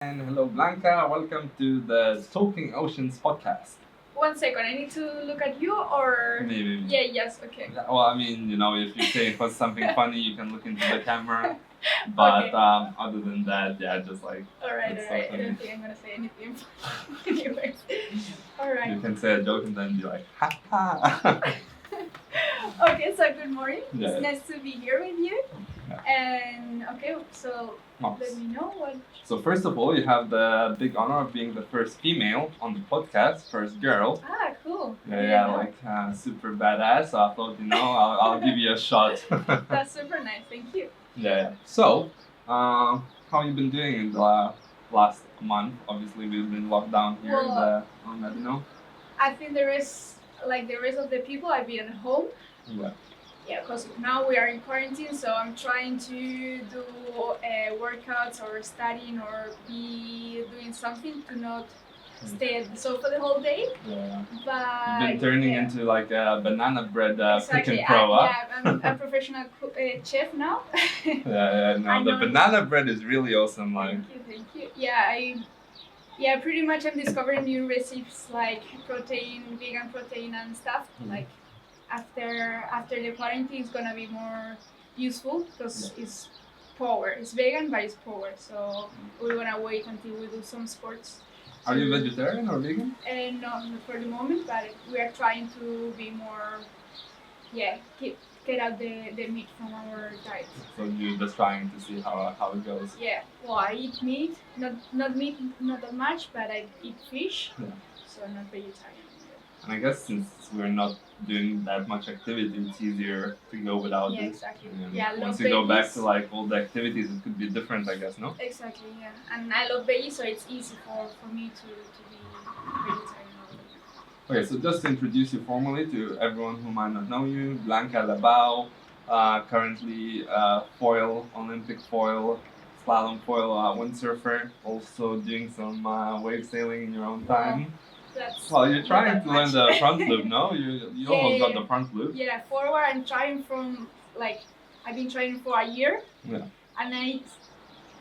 And hello, Blanca. Welcome to the Talking Oceans podcast. 1 second, I need to look at you or. Maybe. Yeah, yes, okay. Well, I mean, if you say it was something funny, you can look into the camera. But Okay. Other than that, yeah, just like. Alright, it's alright. so I funny. don't think I'm gonna say anything. Anyways. Alright. You can say a joke and then be like, ha ha. Okay, so good morning. Yeah. It's nice to be here with you. Yeah. And okay, so Nice. let me know what. So first of all, you have the big honor of being the first female on the podcast, first girl. Ah, cool. Yeah, super badass. So I thought, I'll give you a shot. That's super nice. Thank you. Yeah. So, how you been doing in the last month? Obviously, we've been locked down here on Medino. I think the rest of the people, I've been at home. Yeah. Yeah, because now we are in quarantine, so I'm trying to do workouts or studying or be doing something to not stay at the sofa the whole day. Yeah. But You've been turning into like a banana bread exactly. cooking pro, huh? Yeah, I'm a professional chef now. Yeah. No, the banana bread is really awesome. Like. Thank you. Yeah, pretty much I'm discovering new recipes like vegan protein and stuff. Mm-hmm. Like after the quarantine, it's gonna be more useful because it's power. It's vegan, but it's power. So we wanna wait until we do some sports. Are you vegetarian or vegan? Not for the moment, but we are trying to be more. Get out the meat from our diet. So you're just trying to see how it goes. Yeah. Well, I eat meat, not meat, not that much, but I eat fish. Yeah. So not vegetarian. And I guess since we're not doing that much activity, it's easier to go without Yeah, this. exactly. And Yeah, I once love you go back veggies. to like all the activities, it could be different, I guess, no? Exactly, yeah. And I love veggies, so it's easy for me to be vegetarian. Okay, so just to introduce you formally to everyone who might not know you, Blanca Alabau, currently Olympic foil, slalom foil windsurfer, also doing some wave sailing in your own time. Well, you're trying to learn the front loop, no? You almost got the front loop. Yeah, forward. I'm trying I've been trying for a year. Yeah. And I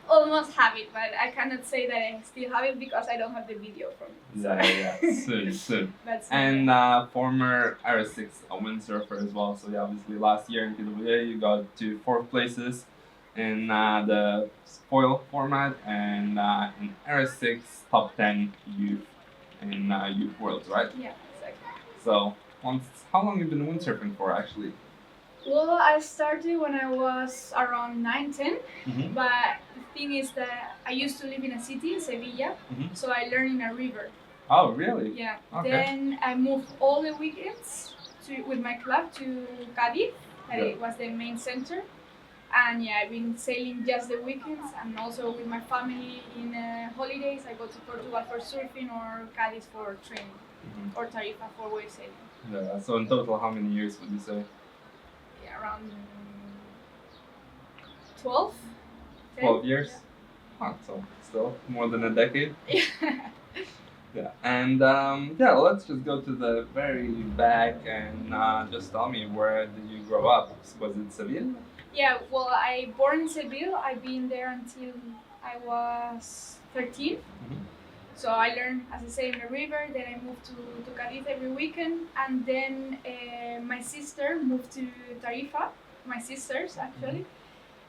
almost have it, but I cannot say that I still have it because I don't have the video from it. Yeah. Soon. And former RSX windsurfer as well. So yeah, obviously last year in PWA you got to 4th places in the foil format and in RS6 top 10 youth in youth worlds, right? Yeah, exactly. So how long have you been windsurfing for actually? Well, I started when I was around 9, 10, but the thing is that I used to live in a city, in Sevilla, so I learned in a river. Oh, really? Yeah. Okay. Then I moved all the weekends with my club to Cadiz, that it was the main center. And yeah, I've been sailing just the weekends, and also with my family in holidays, I go to Portugal for surfing or Cadiz for training, or Tarifa for wave sailing. Yeah, so in total, how many years would you say? Around 12. 12 years? Yeah. Oh, so still more than a decade? Yeah. Yeah, and let's just go to the very back and just tell me, where did you grow up? Was it Seville? Yeah, well, I born in Seville. I've been there until I was 13. So I learned, as I say, in the river. Then I moved to Cadiz every weekend. And then my sister moved to Tarifa, my sisters actually.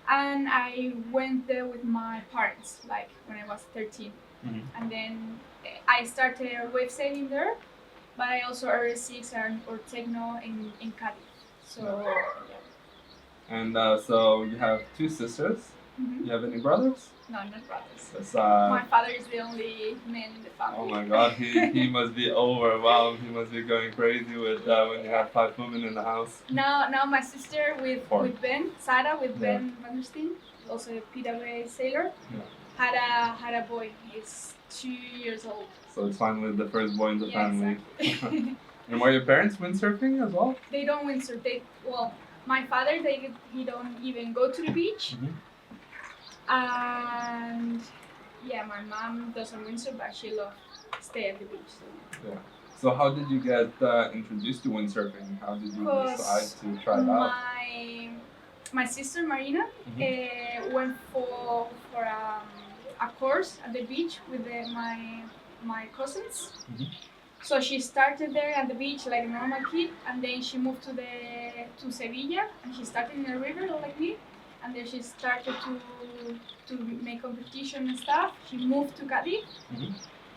And I went there with my parents, like when I was 13. And then I started wave sailing there, but I also RSX or techno in Cadiz. So, yeah. And so you have 2 sisters. You have any brothers? No, not brothers. That's, my father is the only man in the family. Oh my God, he must be overwhelmed. He must be going crazy with when you have 5 women in the house. Now my sister with Ben, Sarah with Ben Vandersteen, also a PWA sailor, had a boy. He's 2 years old. So it's finally the first boy in the family. Exactly. And were your parents windsurfing as well? They don't windsurf. My father, he don't even go to the beach. And yeah, my mom doesn't windsurf, but she loves stay at the beach. So. Yeah. So how did you get introduced to windsurfing? How did you decide to try it out? My sister Marina went for a course at the beach with my cousins. Mhm. So she started there at the beach like a normal kid, and then she moved to Sevilla, and she started in the river like me, and then she started to make competition and stuff. She moved to Cadiz, Mhm.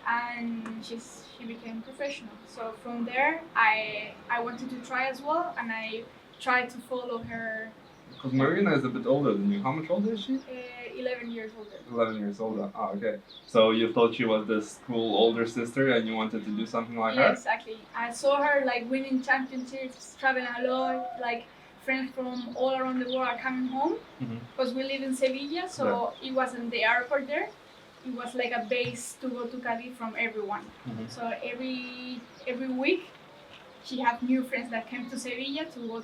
and she became professional. So from there, I wanted to try as well, and I tried to follow her. Because Marina is a bit older than you. How much older is she? 11 years older. 11 years older. Oh, okay. So you thought she was this cool older sister and you wanted to do something like Yeah, her? exactly. I saw her like winning championships, traveling a lot, like friends from all around the world are coming home because we live in Sevilla, so it wasn't the airport there. It was like a base to go to Cadiz from everyone. So every week she had new friends that came to Sevilla to go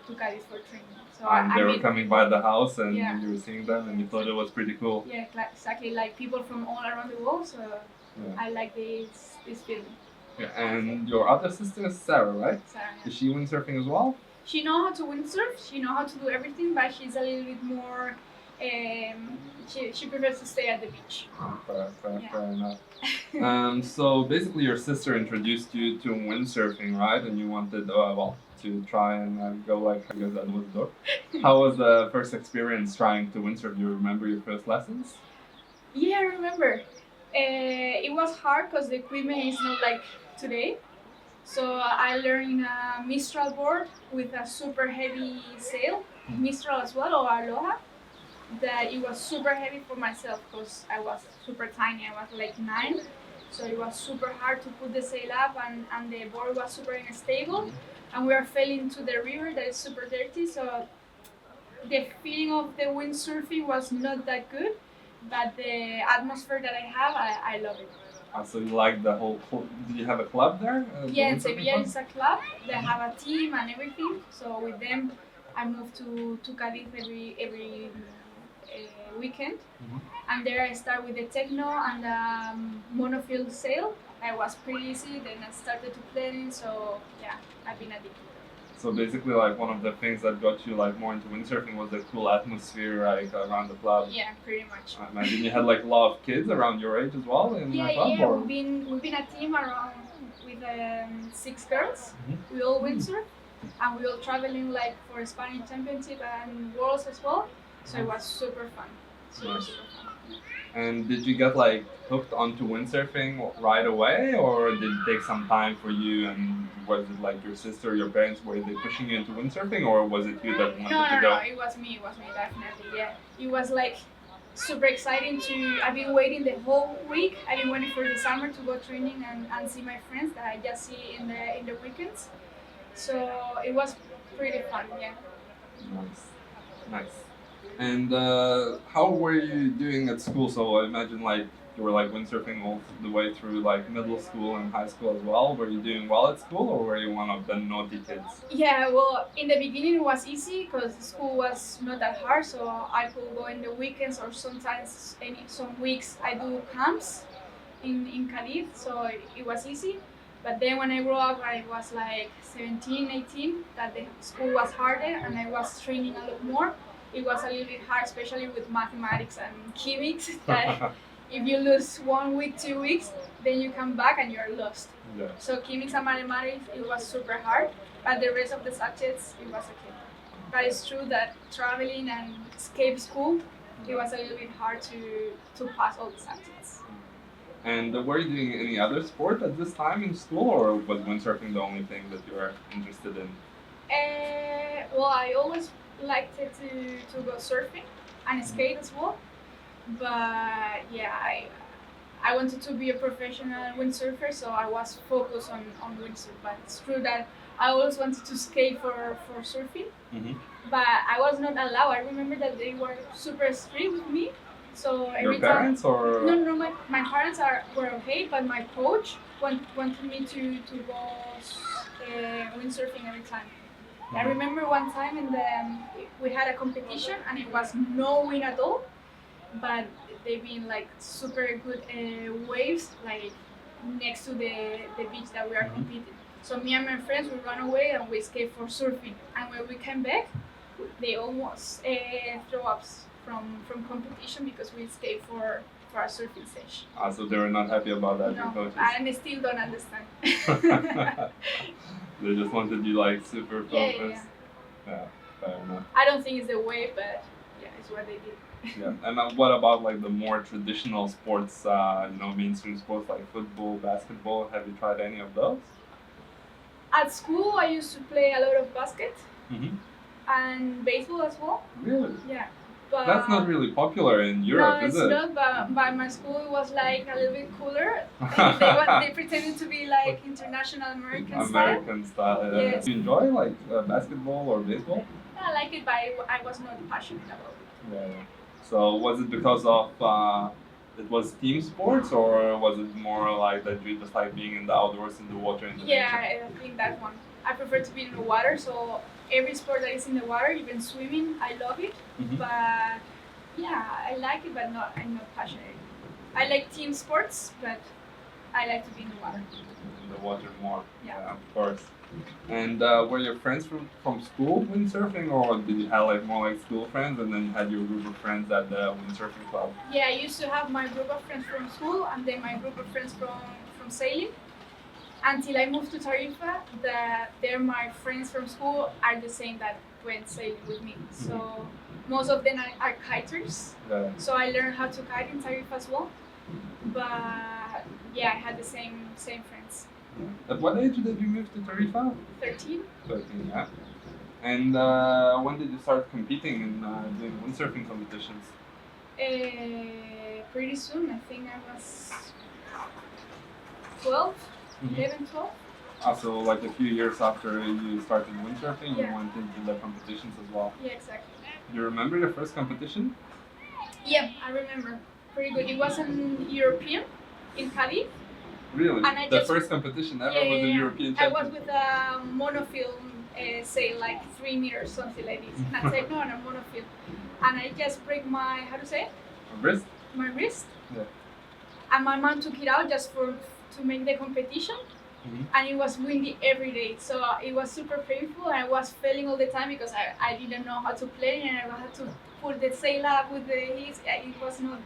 to Cadiz for training. So And they I were mean, coming by the house and Yeah. you were seeing them and you thought it was pretty cool. yeah, exactly, like people from all around the world. So Yeah. I like this feeling. Yeah. And your other sister is Sarah, right? Sarah. Is she windsurfing as well? She knows how to windsurf. She knows how to do everything, but she's a little bit more. She prefers to stay at the beach. Fair enough. So basically, your sister introduced you to windsurfing, right? And you wanted, to try and go like because that was dope. How was the first experience trying to windsurf? Do you remember your first lessons? Yeah, I remember. It was hard because the equipment is not like today. So I learned in a Mistral board with a super heavy sail, Mistral as well, or Aloha. That it was super heavy for myself because I was super tiny. I was like 9, so it was super hard to put the sail up, and the board was super unstable. And we are falling into the river that is super dirty. So the feeling of the windsurfing was not that good, but the atmosphere that I have, I love it. So you like the whole? Did you have a club there? Yeah, in Sevilla is a club. They have a team and everything. So with them, I moved to Cadiz every weekend. And there I start with the techno and the monofield sail. I was pretty easy. Then I started to planning. So yeah, I've been addicted. So basically, like one of the things that got you like more into windsurfing was the cool atmosphere like around the club. Yeah, pretty much. I imagine you had like a lot of kids around your age as well in the club. Yeah. Or? We've been a team around with 6 girls. We all windsurf, and we all traveling like for Spanish championship and worlds as well. So it was super fun. Super fun. And did you get like hooked onto windsurfing right away, or did it take some time for you? And was it like your sister, your parents, were they pushing you into windsurfing, or was it you that wanted to go? No, it was me, definitely, yeah. It was like super exciting I've been waiting the whole week. I've been waiting for the summer to go training and see my friends that I just see in the weekends. So it was pretty fun, yeah. Nice. And how were you doing at school? So I imagine like you were like windsurfing all the way through like middle school and high school as well. Were you doing well at school, or were you one of the naughty kids? Yeah, well, in the beginning it was easy because school was not that hard, so I could go in the weekends, or sometimes some weeks I do camps in Cadiz, so it was easy. But then when I grew up, I was like 17, 18, that the school was harder and I was training a lot more. It was a little bit hard, especially with mathematics and chemics, that if you lose 1 week, 2 weeks, then you come back and you're lost. Yeah. So chemics and mathematics, it was super hard, but the rest of the subjects, it was okay. But it's true that traveling and escape school, it was a little bit hard to pass all the subjects. And were you doing any other sport at this time in school, or was windsurfing the only thing that you were interested in? Well, I always liked it to go surfing and skate as well. But yeah, I wanted to be a professional windsurfer, so I was focused on windsurf. But it's true that I always wanted to skate for surfing, but I was not allowed. I remember that they were super strict with me. So every Your parents time, or? No, my parents were okay, but my coach wanted me to go windsurfing every time. I remember one time we had a competition and it was no wind at all, but they've been like super good waves like next to the beach that we are competing. So me and my friends, we ran away and we escaped for surfing. And when we came back, they almost threw up from competition because we escaped for for a surfing stage. So they were not happy about that, your No, coaches. and I still don't understand. They just wanted you like super focused. Yeah. Fair enough. I don't think it's the way, but yeah, it's what they did. Yeah, and what about like the more traditional sports, mainstream sports like football, basketball? Have you tried any of those? At school, I used to play a lot of basket Mm-hmm. and baseball as well. Really? Yeah. But That's not really popular in Europe, no, is it's it? not. But by my school, it was like a little bit cooler. They pretended to be like international American style. American style. Yeah. Yes. Do you enjoy like basketball or baseball? I like it, but I was not passionate about it. Yeah. So was it because of it was team sports, or was it more like that you just like being in the outdoors, in the water, in the Yeah, nature? I think that one. I prefer to be in the water, so every sport that is in the water, even swimming, I love it. Mhm. But yeah, I like it, but I'm not passionate. I like team sports, but I like to be in the water. In the water more. Yeah. Of course. And were your friends from school windsurfing, or did you have like more like school friends, and then you had your group of friends at the windsurfing club? Yeah, I used to have my group of friends from school, and then my group of friends from sailing. Until I moved to Tarifa, they're my friends from school are the same that went sailing with me. So most of them are kiters. Yeah. So I learned how to kite in Tarifa as well. But yeah, I had the same friends. At what age did you move to Tarifa? 13. 13, yeah. And when did you start competing in doing windsurfing competitions? Pretty soon, I think I was 12, 11, 12. So like a few years after you started windsurfing, you Yeah. went into the competitions as well. Yeah, exactly. Do you remember your first competition? Yeah, I remember. Pretty good. It was an European in Cadiz. Really? And I The just- first competition ever Yeah, was a yeah, yeah. European I champion. was with a monofilm sail, like 3 meters, something like this. And I said, no, and a monofilm. And I just break my, how to say it? Wrist? My wrist. Yeah. And my mom took it out just to make the competition. Mhm. And it was windy every day. So it was super painful. I was failing all the time because I didn't know how to play, and I had to put the sail up with the heels. It was not...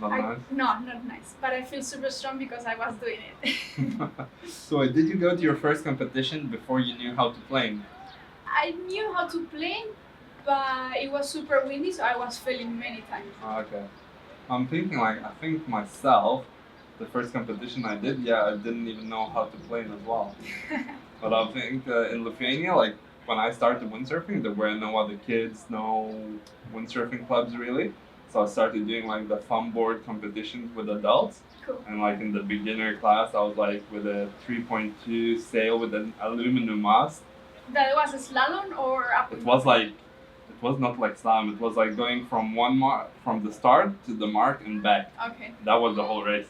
Not nice. No, not nice. But I feel super strong because I was doing it. So did you go to your first competition before you knew how to plane? I knew how to play, but it was super windy, so I was failing many times. Okay. I'm thinking like, I think myself, the first competition I did, I didn't even know how to plane as well. But I think in Lithuania, like when I started windsurfing, there were no other kids, no windsurfing clubs really. So I started doing like the fun board competitions with adults. Cool. And like in the beginner class, I was like with a 3.2 sail with an aluminum mast. That was a slalom or up? It was like, it was not like slalom. It was like going from from the start to the mark and back. Okay. That was the whole race.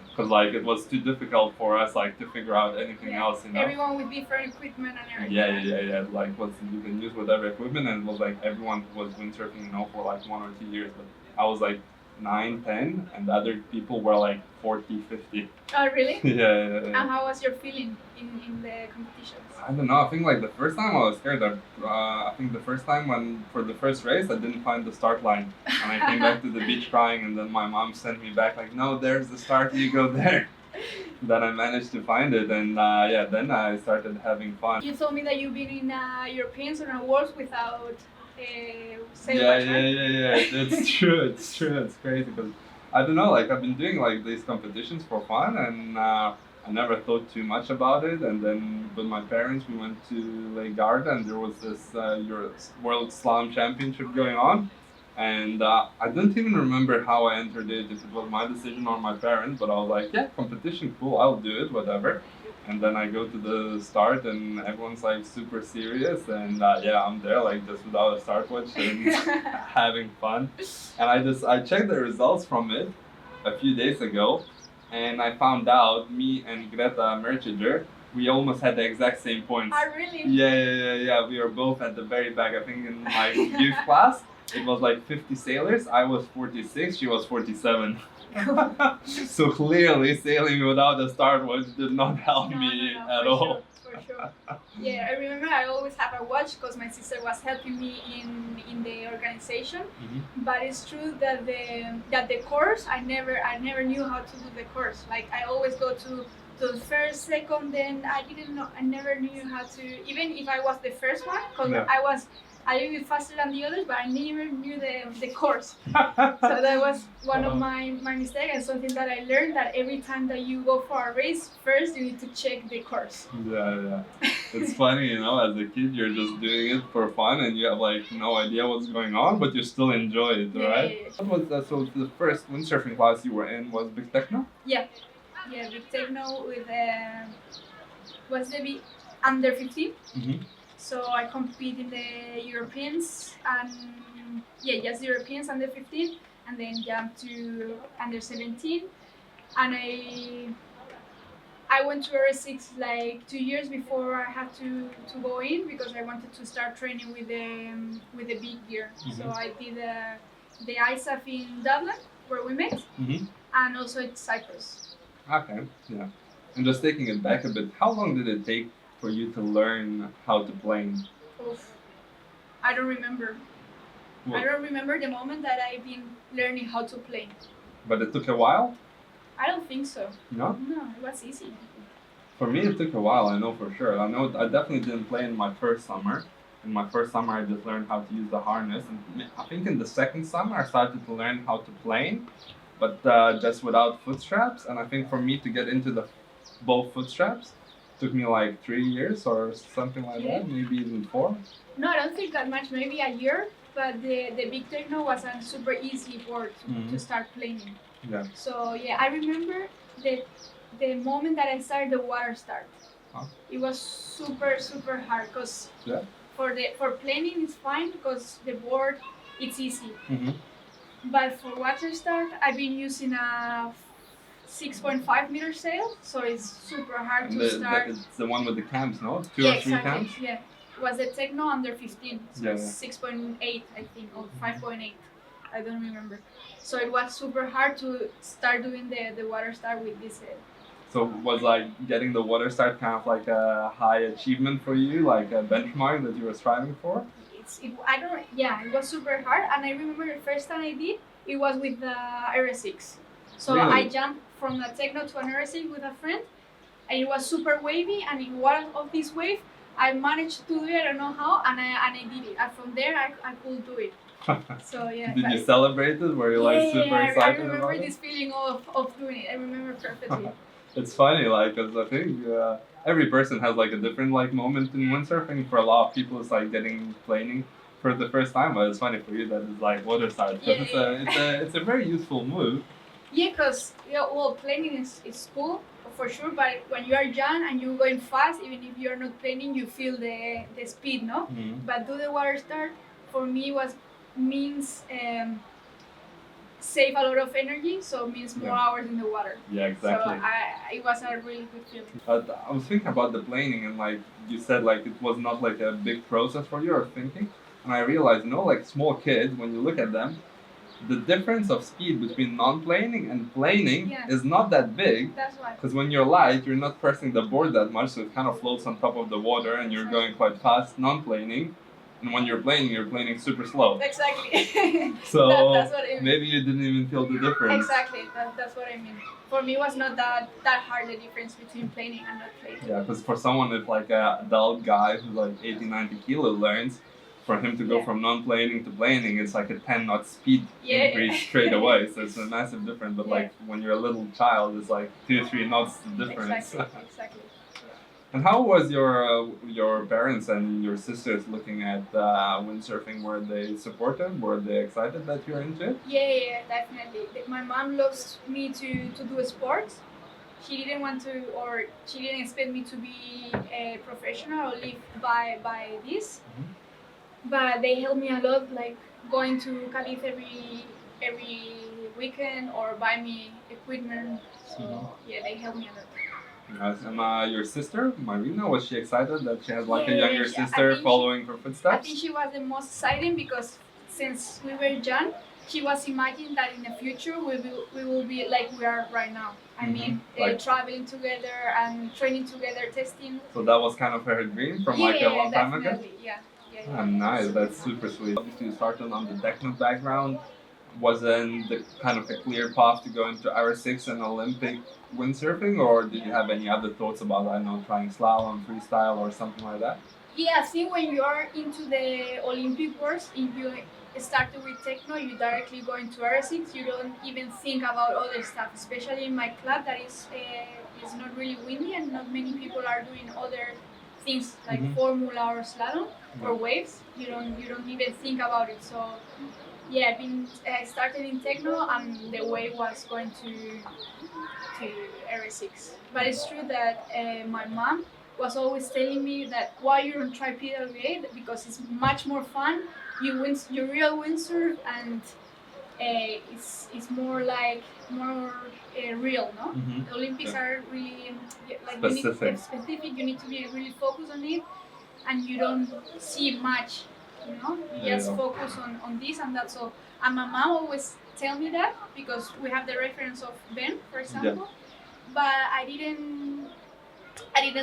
Because like it was too difficult for us like to figure out anything else, you know. Everyone with different equipment and everything. Yeah. Like what you can use whatever equipment, and it was like everyone was windsurfing, for like 1 or 2 years. But I was like 9, 10, and the other people were like 40, 50. Oh, really? Yeah. And how was your feeling in the competitions? I don't know. I think like the first time I was scared. I think the first time for the first race, I didn't find the start line, and I came back to the beach crying. And then my mom sent me back like, "No, there's the start. You go there." Then I managed to find it, and then I started having fun. You told me that you've been in Europeans or Worlds without sail Yeah. watch, right? It's true. It's crazy because I don't know. Like I've been doing like these competitions for fun, and I never thought too much about it. And then with my parents, we went to Lake Garda, and there was this World Slalom Championship going on. And I don't even remember how I entered it, if it was my decision or my parents, but I was like, yeah, competition, cool, I'll do it, whatever. And then I go to the start, and everyone's like super serious, and I'm there like just without a start watch and having fun. And I checked the results from it a few days ago, and I found out me and Greta Merchiger, we almost had the exact same points. Oh, really? Yeah. We were both at the very back. I think in my youth class, it was like 50 sailors. I was 46, she was 47. So clearly, sailing without a start watch did not help me at all. For for sure. Yeah, I remember I always have a watch because my sister was helping me in the organization. But it's true that the course I never knew how to do the course. Like I always go to the first, second, then I never knew how to, even if I was the first one, because I was a little bit faster than the others, but I never knew the course. So that was one of my mistakes, and something that I learned, that every time that you go for a race, first you need to check the course. Yeah. It's funny, as a kid you're just doing it for fun and you have like no idea what's going on, but you still enjoy it, right? Yeah. What was that? So the first windsurfing class you were in was Big Techno? Yeah, big techno with was the big under 15. So I compete in the Europeans and just Europeans under 15, and then jump to under 17. And I went to RSX like 2 years before I had to go in, because I wanted to start training with the big gear. So I did the ISAF in Dublin, where we met, and also at Cyprus. Okay, yeah. And just taking it back a bit, how long did it take for you to learn how to plane? Oof. I don't remember. I don't remember the moment that I've been learning how to plane. But it took a while? I don't think so. No? No, it was easy. For me, it took a while, I know for sure. I know I definitely didn't play in my first summer. In my first summer, I just learned how to use the harness. And I think in the second summer, I started to learn how to plane, but just without foot straps. And I think for me to get into both foot straps, took me like 3 years or something like that, maybe even 4. No, I don't think that much, maybe a year. But the big techno was a super easy board to start playing. Yeah. So yeah, I remember the moment that I started the water start. It was super hard, because for planing it's fine because the board it's easy. But for water start, I've been using a 6.5 meter sail, so it's super hard to start. It's the one with the cams, no? 2 or 3 cams? Yeah. It was the Techno under 15, so 6.8 I think, or 5.8. I don't remember. So it was super hard to start doing the water start with this. So was like getting the water start kind of like a high achievement for you, like a benchmark that you were striving for? It was super hard, and I remember the first time I did, it was with the RSX. So really? I jumped from the Techno to an RSX with a friend, and it was super wavy, and in one of these waves, I managed to do it, I don't know how, and I did it. And from there, I could do it. So yeah. Did you celebrate it? Were you like super excited about it? I remember this feeling of doing it. I remember perfectly. It's funny, like, because I think every person has like a different like moment in windsurfing. For a lot of people, it's like getting planing for the first time. But it's funny for you that it's like water start. It's a very useful move. Yeah, because planing is cool for sure. But when you are young and you're going fast, even if you're not planing, you feel the speed, no? But do the water start for me means save a lot of energy, so it means more hours in the water. Yeah, exactly. So it was a really good feeling. I was thinking about the planing, and like you said, like it was not like a big process for you or thinking, and I realized, like small kids, when you look at them, the difference of speed between non-planing and planing is not that big. That's why. Because when you're light, you're not pressing the board that much, so it kind of floats on top of the water, and you're going quite fast non-planing. And when you're planing super slow. Exactly. So that's what I mean. Maybe you didn't even feel the difference. Exactly, that's what I mean. For me, it was not that hard, the difference between planing and not planing. Yeah, because for someone if like an adult guy who's like 80, 90 kilo learns, for him to go from non-planing to planing, it's like a 10 knot speed increase straight away. So it's a massive difference. But like when you're a little child, it's like 2 or 3 knots difference. Exactly. And how was your parents and your sisters looking at windsurfing? Were they supportive? Were they excited that you're into it? Yeah, definitely. My mom loves me to do sports. She didn't want to, or she didn't expect me to be a professional or live by this. But they helped me a lot, like going to Cadiz every weekend or buy me equipment. So yeah, they helped me a lot. Yes. And your sister, Marina, was she excited that she has like a younger sister following her footsteps? I think she was the most exciting because since we were young, she was imagining that in the future we will be like we are right now. I mean, Like- traveling together and training together, testing. So that was kind of her dream from like a long time ago? Definitely, yeah. Ah, nice, that's super sweet. Obviously, you started on the techno background. Wasn't the kind of a clear path to go into RSX and Olympic windsurfing, or did you have any other thoughts about, I don't know, trying slalom, freestyle, or something like that? Yeah, I think when you're into the Olympic Wars, if you started with techno, you directly go into RSX. You don't even think about other stuff, especially in my club that is not really windy and not many people are doing other things like formula or slalom or waves. You don't even think about it. So yeah, I started in techno and the way was going to RSX. But it's true that my mom was always telling me that why you don't try PWA because it's much more fun. You real windsurf and it's more like more real, no? The Olympics are really like specific. You need to be really focused on it, and you don't see much. You just focus on this and that's all. And my mom always tell me that because we have the reference of Ben, for example, but I didn't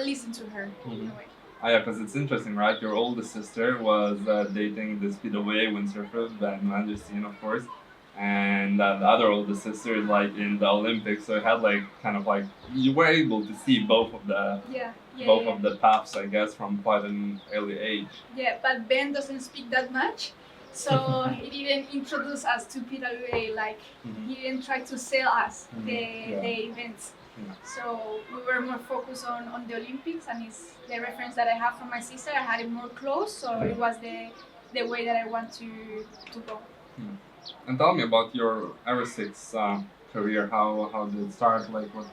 listen to her in a way. Oh, yeah, because it's interesting, right? Your oldest sister was dating this PWA windsurfer, Ben Manderstein, of course, and the other oldest sister is like in the Olympics, so it had like kind of like you were able to see both of the of the paths, I guess, from quite an early age. Yeah, but Ben doesn't speak that much, so he didn't introduce us to PWA. Like he didn't try to sell us the events. Yeah. So we were more focused on the Olympics, and it's the reference that I have from my sister. I had it more close, so it was the way that I want to go. And tell me about your RSX career. How did it start? Like what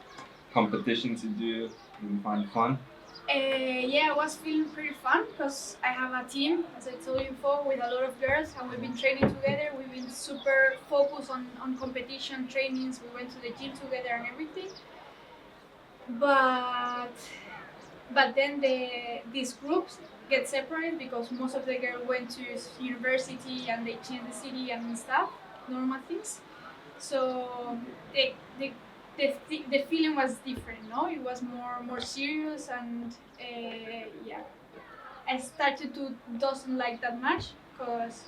competitions you do? Did you find it fun? Yeah, I was feeling pretty fun because I have a team, as I told you before, with a lot of girls, and we've been training together. We've been super focused on competition trainings. We went to the gym together and everything. But then these groups get separated because most of the girls went to university and they changed the city and stuff, normal things. So the feeling was different, no? It was more serious and yeah. I started to doesn't like that much because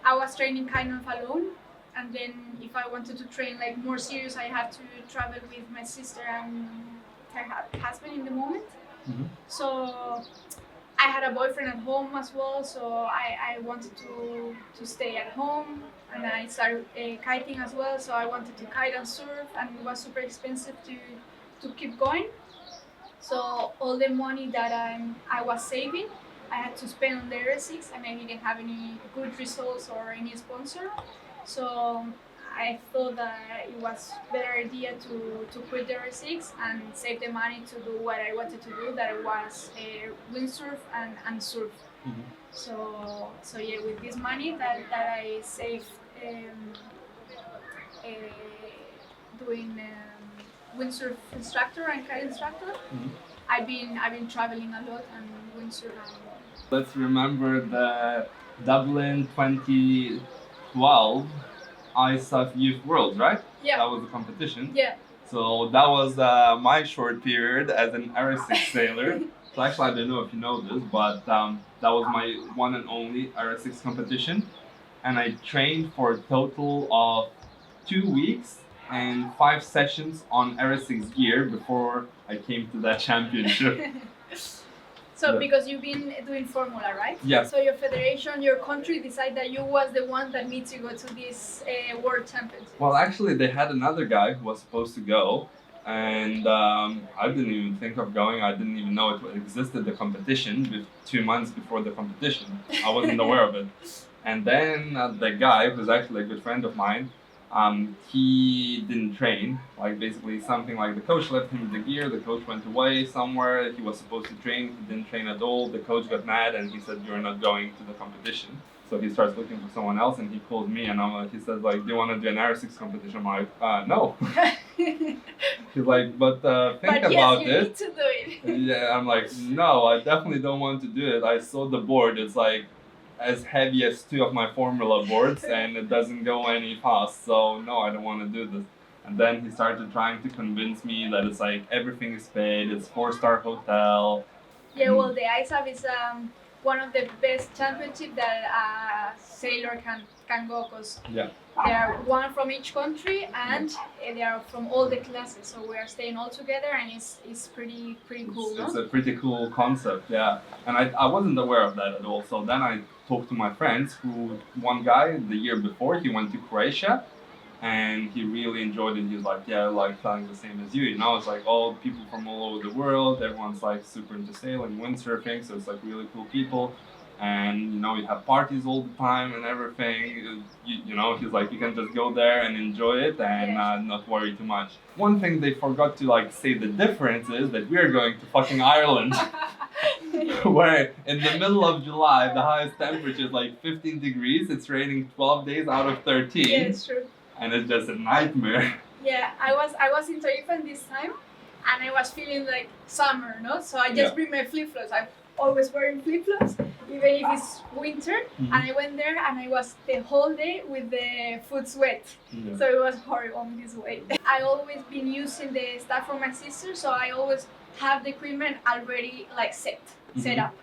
I was training kind of alone. And then if I wanted to train like more serious, I have to travel with my sister and her husband in the moment. So I had a boyfriend at home as well, so I wanted to stay at home, and I started kiting as well, so I wanted to kite and surf, and it was super expensive to keep going. So all the money that I was saving, I had to spend on the RSX, and I didn't have any good results or any sponsor. So I thought that it was a better idea to quit the RSX and save the money to do what I wanted to do, that was windsurf and surf. So yeah, with this money that I saved doing windsurf instructor and kite instructor, I've been traveling a lot and windsurf. Let's remember the Dublin 2012 ISAF Youth World, right? Yeah. That was the competition. Yeah. So that was my short period as an RSX sailor. So actually, I don't know if you know this, but that was my one and only RSX competition. And I trained for a total of 2 weeks and 5 sessions on RSX gear before I came to that championship. So because you've been doing formula, right? Yeah. So your federation, your country decide that you was the one that needs to go to this world championship. Well, actually, they had another guy who was supposed to go, and I didn't even think of going. I didn't even know it existed, the competition, 2 months before the competition. I wasn't aware of it. And then the guy, who's actually a good friend of mine, he didn't train. Like basically something like the coach left him the gear, the coach went away somewhere, he was supposed to train, he didn't train at all, the coach got mad and he said, "You're not going to the competition." So he starts looking for someone else and he calls me and he says like, "Do you want to do an RSX competition?" I'm like, no. He's like, but think about yes, you it. need to do it. Yeah, I'm like, no, I definitely don't want to do it. I saw the board, it's like as heavy as two of my Formula boards and it doesn't go any fast. So no, I don't want to do this. And then he started trying to convince me that it's like everything is paid, it's 4-star hotel. Yeah, well, the ISAF is one of the best championships that a sailor can go, because Yeah. there are one from each country and they are from all the classes. So we are staying all together, and it's pretty cool. It's No? a pretty cool concept, yeah. And I wasn't aware of that at all. So then I talked to my friends who, one guy the year before, he went to Croatia and he really enjoyed it. He was like, yeah, like flying the same as you. You know, it's like all people from all over the world. Everyone's like super into sailing, windsurfing. So it's like really cool people. And you know, you have parties all the time and everything. You know, he's like, you can just go there and enjoy it and not worry too much. One thing they forgot to like say the difference is that we're going to fucking Ireland, where in the middle of July the highest temperature is like 15 degrees. It's raining 12 days out of 13. Yeah, it's true. And it's just a nightmare. Yeah, I was in Tarifa this time, and I was feeling like summer, no? So I just bring my flip flops. I'm always wearing flip flops, even if it's winter. Mm-hmm. And I went there, and I was the whole day with the foot wet. Yeah. So it was horrible this way. I always been using the stuff from my sister, so I always have the equipment already like set up.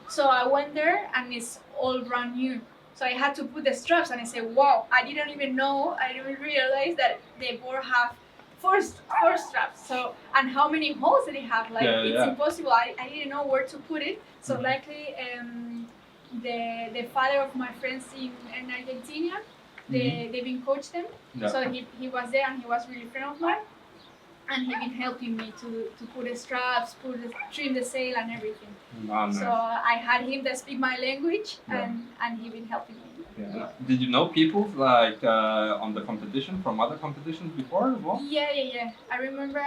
So I went there, and it's all brand new. So I had to put the straps, and I said, wow, I didn't realize that the board have four straps. So, and how many holes did it have? Like, it's impossible. I didn't know where to put it. So luckily, the father of my friends in Argentina, they've been coached them. Yeah. So he was there, and he was really friend of mine. And he been helping me to put the straps, trim the sail and everything. Oh, nice. So I had him that speak my language, and he been helping me. Yeah. Did you know people like on the competition from other competitions before as well? Yeah. I remember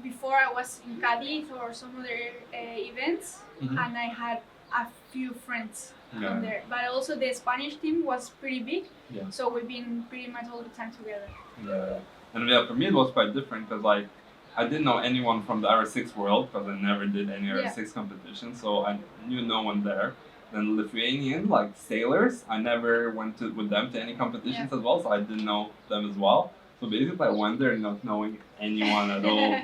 before I was in Cadiz or some other events, and I had a few friends from there. But also the Spanish team was pretty big, so we've been pretty much all the time together. Yeah. And yeah, for me it was quite different because like I didn't know anyone from the RSX world because I never did any RSX competition, so I knew no one there. Then Lithuanian like sailors, I never went with them to any competitions as well, so I didn't know them as well. So basically I went there not knowing anyone at all.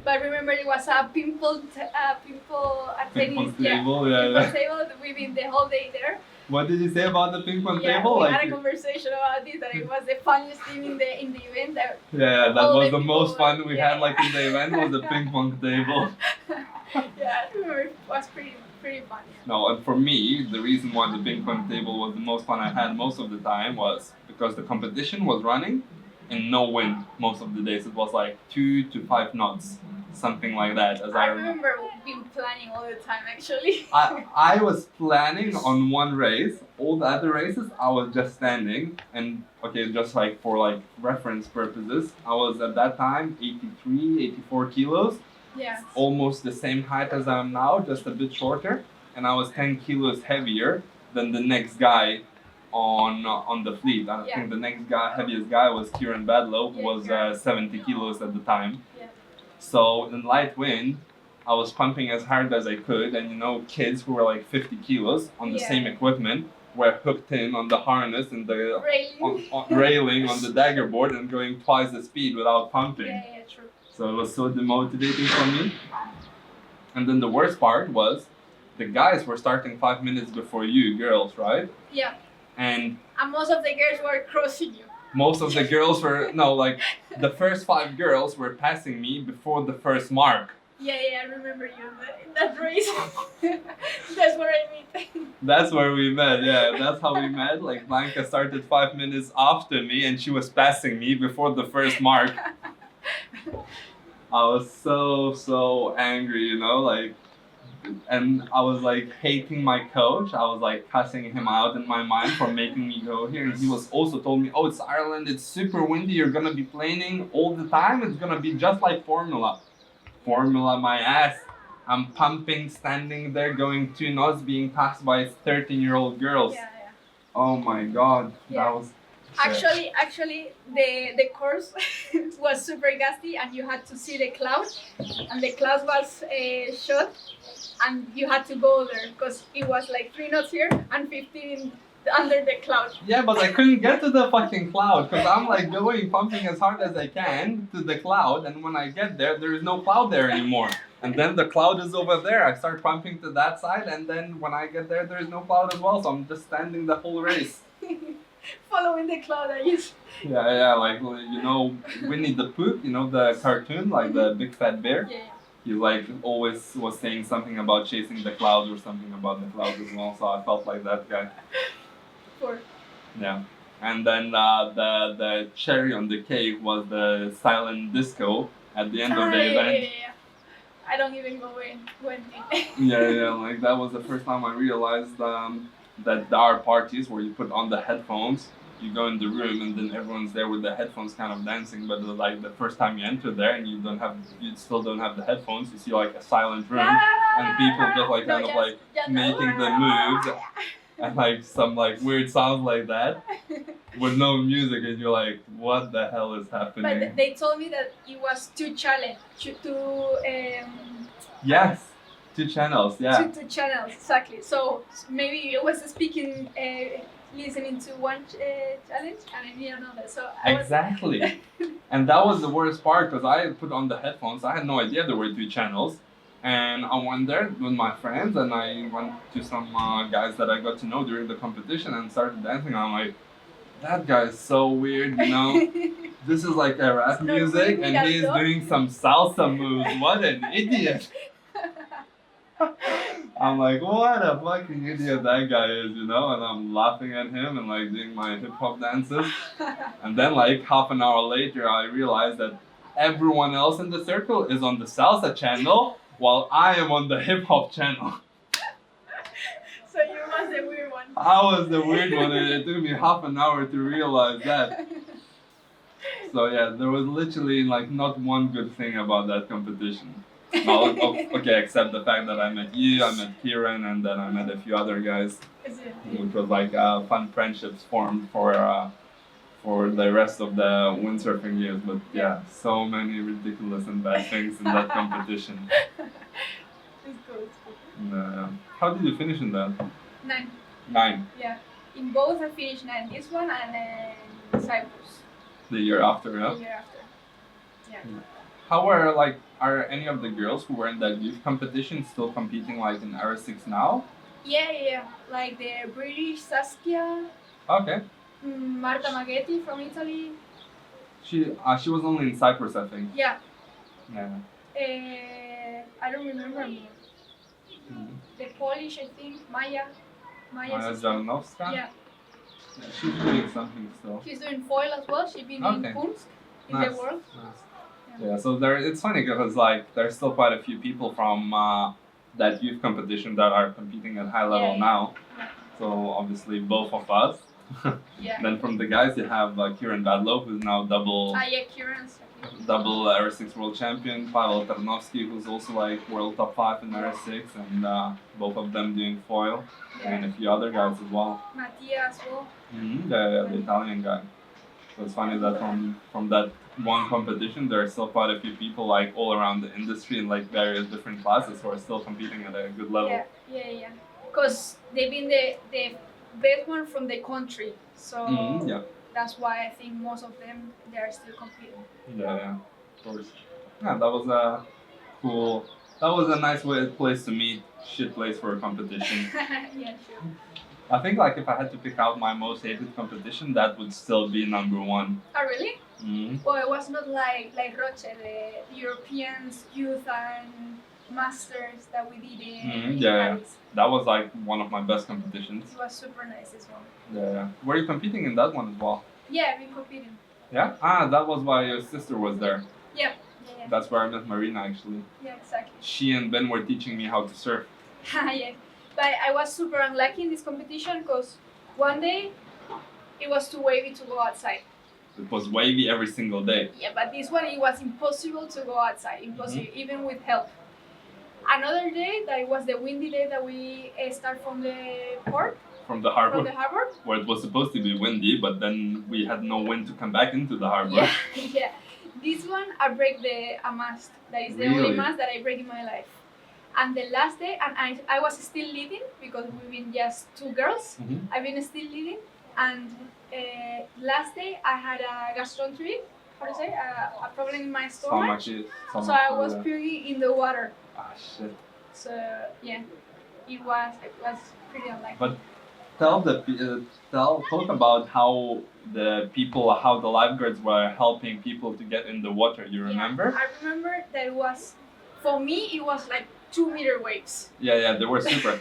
But remember, it was a ping pong table. We've been the whole day there. What did you say about the ping pong table? We had a conversation about this, that it was the funniest thing in the event. That was the most fun we had like in the event was the ping pong table. Yeah, I remember it was pretty fun. No, and for me, the reason why the ping pong table was the most fun I had most of the time was because the competition was running in no wind most of the days. It was like 2 to 5 knots. Something like that. As I remember being planning all the time actually. I was planning on one race. All the other races I was just standing, and okay, just like for like reference purposes, I was at that time 83, 84 kilos. Yeah. Almost the same height as I am now, just a bit shorter, and I was 10 kilos heavier than the next guy on the fleet. I think the next guy, heaviest guy was Kieran Badlow, who was 70 kilos at the time. So in light wind, I was pumping as hard as I could, and you know, kids who were like 50 kilos on the same equipment were hooked in on the harness and the railing on the dagger board and going twice the speed without pumping. Yeah, true. So it was so demotivating for me. And then the worst part was the guys were starting 5 minutes before you girls, right? Yeah. And most of the girls were crossing you. Most of the girls were, the first 5 girls were passing me before the first mark. Yeah, I remember you in that race. That's where I meet. That's where we met, that's how we met. Like Blanca started 5 minutes after me and she was passing me before the first mark. I was so angry, and I was like hating my coach. I was like cussing him out in my mind for making me go here. And he was also told me, oh, it's Ireland, it's super windy, you're gonna be planing all the time, it's gonna be just like Formula. Formula my ass. I'm pumping, standing there, going 2 knots, being passed by 13-year-old girls. Oh my god, that was Actually, the course was super gusty, and you had to see the cloud, and the cloud was shut, and you had to go there because it was like 3 knots here and 15 under the cloud. Yeah, but I couldn't get to the fucking cloud because I'm like going pumping as hard as I can to the cloud, and when I get there, there is no cloud there anymore. And then the cloud is over there. I start pumping to that side, and then when I get there, there is no cloud as well. So I'm just standing the whole race. Following the cloud, I used. Yeah, like you know, Winnie the Pooh, you know the cartoon, like the big fat bear. Yeah. He like always was saying something about chasing the clouds or something about the clouds as well. So I felt like that guy. Four. Yeah. And then the cherry on the cake was the silent disco at the end of the event. Yeah. I don't even go in. Yeah, like that was the first time I realized that there are parties where you put on the headphones, you go in the room, and then everyone's there with the headphones kind of dancing. But like the first time you enter there and you still don't have the headphones, you see like a silent room and people just like kind of like making the moves and like some like weird sounds like that with no music, and you're like, what the hell is happening? But they told me that it was two challenge, Yes, 2 channels, yeah. Two channels, exactly. So maybe I was speaking, listening to one challenge, and I knew another. So Exactly. And that was the worst part because I put on the headphones. I had no idea there were 2 channels. And I went there with my friends, and I went to some guys that I got to know during the competition and started dancing. I'm like, that guy is so weird, you know? This is like a rap music, and he's doing some salsa moves. What an idiot! I'm like, what a fucking idiot that guy is, you know? And I'm laughing at him and like doing my hip hop dances. And then like half an hour later, I realized that everyone else in the circle is on the salsa channel, while I am on the hip hop channel. So you was the weird one. I was the weird one, and it took me half an hour to realize that. So yeah, there was literally like not one good thing about that competition. Okay, except the fact that I met you, I met Kieran, and then I met a few other guys, which was like fun friendships formed for the rest of the windsurfing years. But yeah, so many ridiculous and bad things in that competition. It's good. How did you finish in that? 9. 9. Yeah. In both I finished 9. This one and then Cyprus. The year after, yeah? The year after. Yeah. How are any of the girls who were in that youth competition still competing like in RSX now? Yeah. Like the British Saskia. Okay. Marta Maghetti from Italy. She was only in Cyprus, I think. Yeah. Yeah. I don't remember more. The Polish, I think, Maya Janowska? Yeah. She's doing something still. She's doing foil as well. She's been in Punsk in the world. Nice. Yeah, so it's funny because like there's still quite a few people from that youth competition that are competing at high level now. Yeah. So obviously both of us. Yeah. Then from the guys you have Kieran Badlow, who's now double RS6 world champion, Pavel Tarnowski, who's also like world top 5 in RS6, and both of them doing foil, and a few other guys as well. Mattia as well. The Italian guy. So it's funny that from that one competition, there are still quite a few people like all around the industry in like various different classes who are still competing at a good level. Yeah. Because they've been the best one from the country, so that's why I think most of them they are still competing. Yeah, of course. Yeah, that was a cool. That was a nice place to meet. Shit place for a competition. Yeah, sure. I think like if I had to pick out my most hated competition, that would still be number 1. Oh really? Mm-hmm. Well, it was not like Roche, the Europeans youth and masters that we did in Paris. That was like one of my best competitions. It was super nice as well. Yeah. Were you competing in that one as well? Yeah, I've been competing. Yeah? That was why your sister was there. Yeah. That's where I met Marina actually. Yeah, exactly. She and Ben were teaching me how to surf. Yeah. But I was super unlucky in this competition because one day it was too wavy to go outside. It was wavy every single day. Yeah, but this one it was impossible to go outside, even with help. Another day that it was the windy day that we start from the port. from the harbor, from the harbor. where it was supposed to be windy, but then we had no wind to come back into the harbor. Yeah, yeah. This one I break a mast. That is the only Really? mast that I break in my life. And the last day, and I was still leading because we've been just two girls. Mhm. I've been still leading, and last day I had a gastroenterite. How to say? A problem in my stomach. So I was puking in the water. Ah, shit. So yeah, it was pretty unlucky. But talk about how the lifeguards were helping people to get in the water. You remember? Yeah, I remember that it was, for me, it was like 2-meter waves. Yeah, they were super.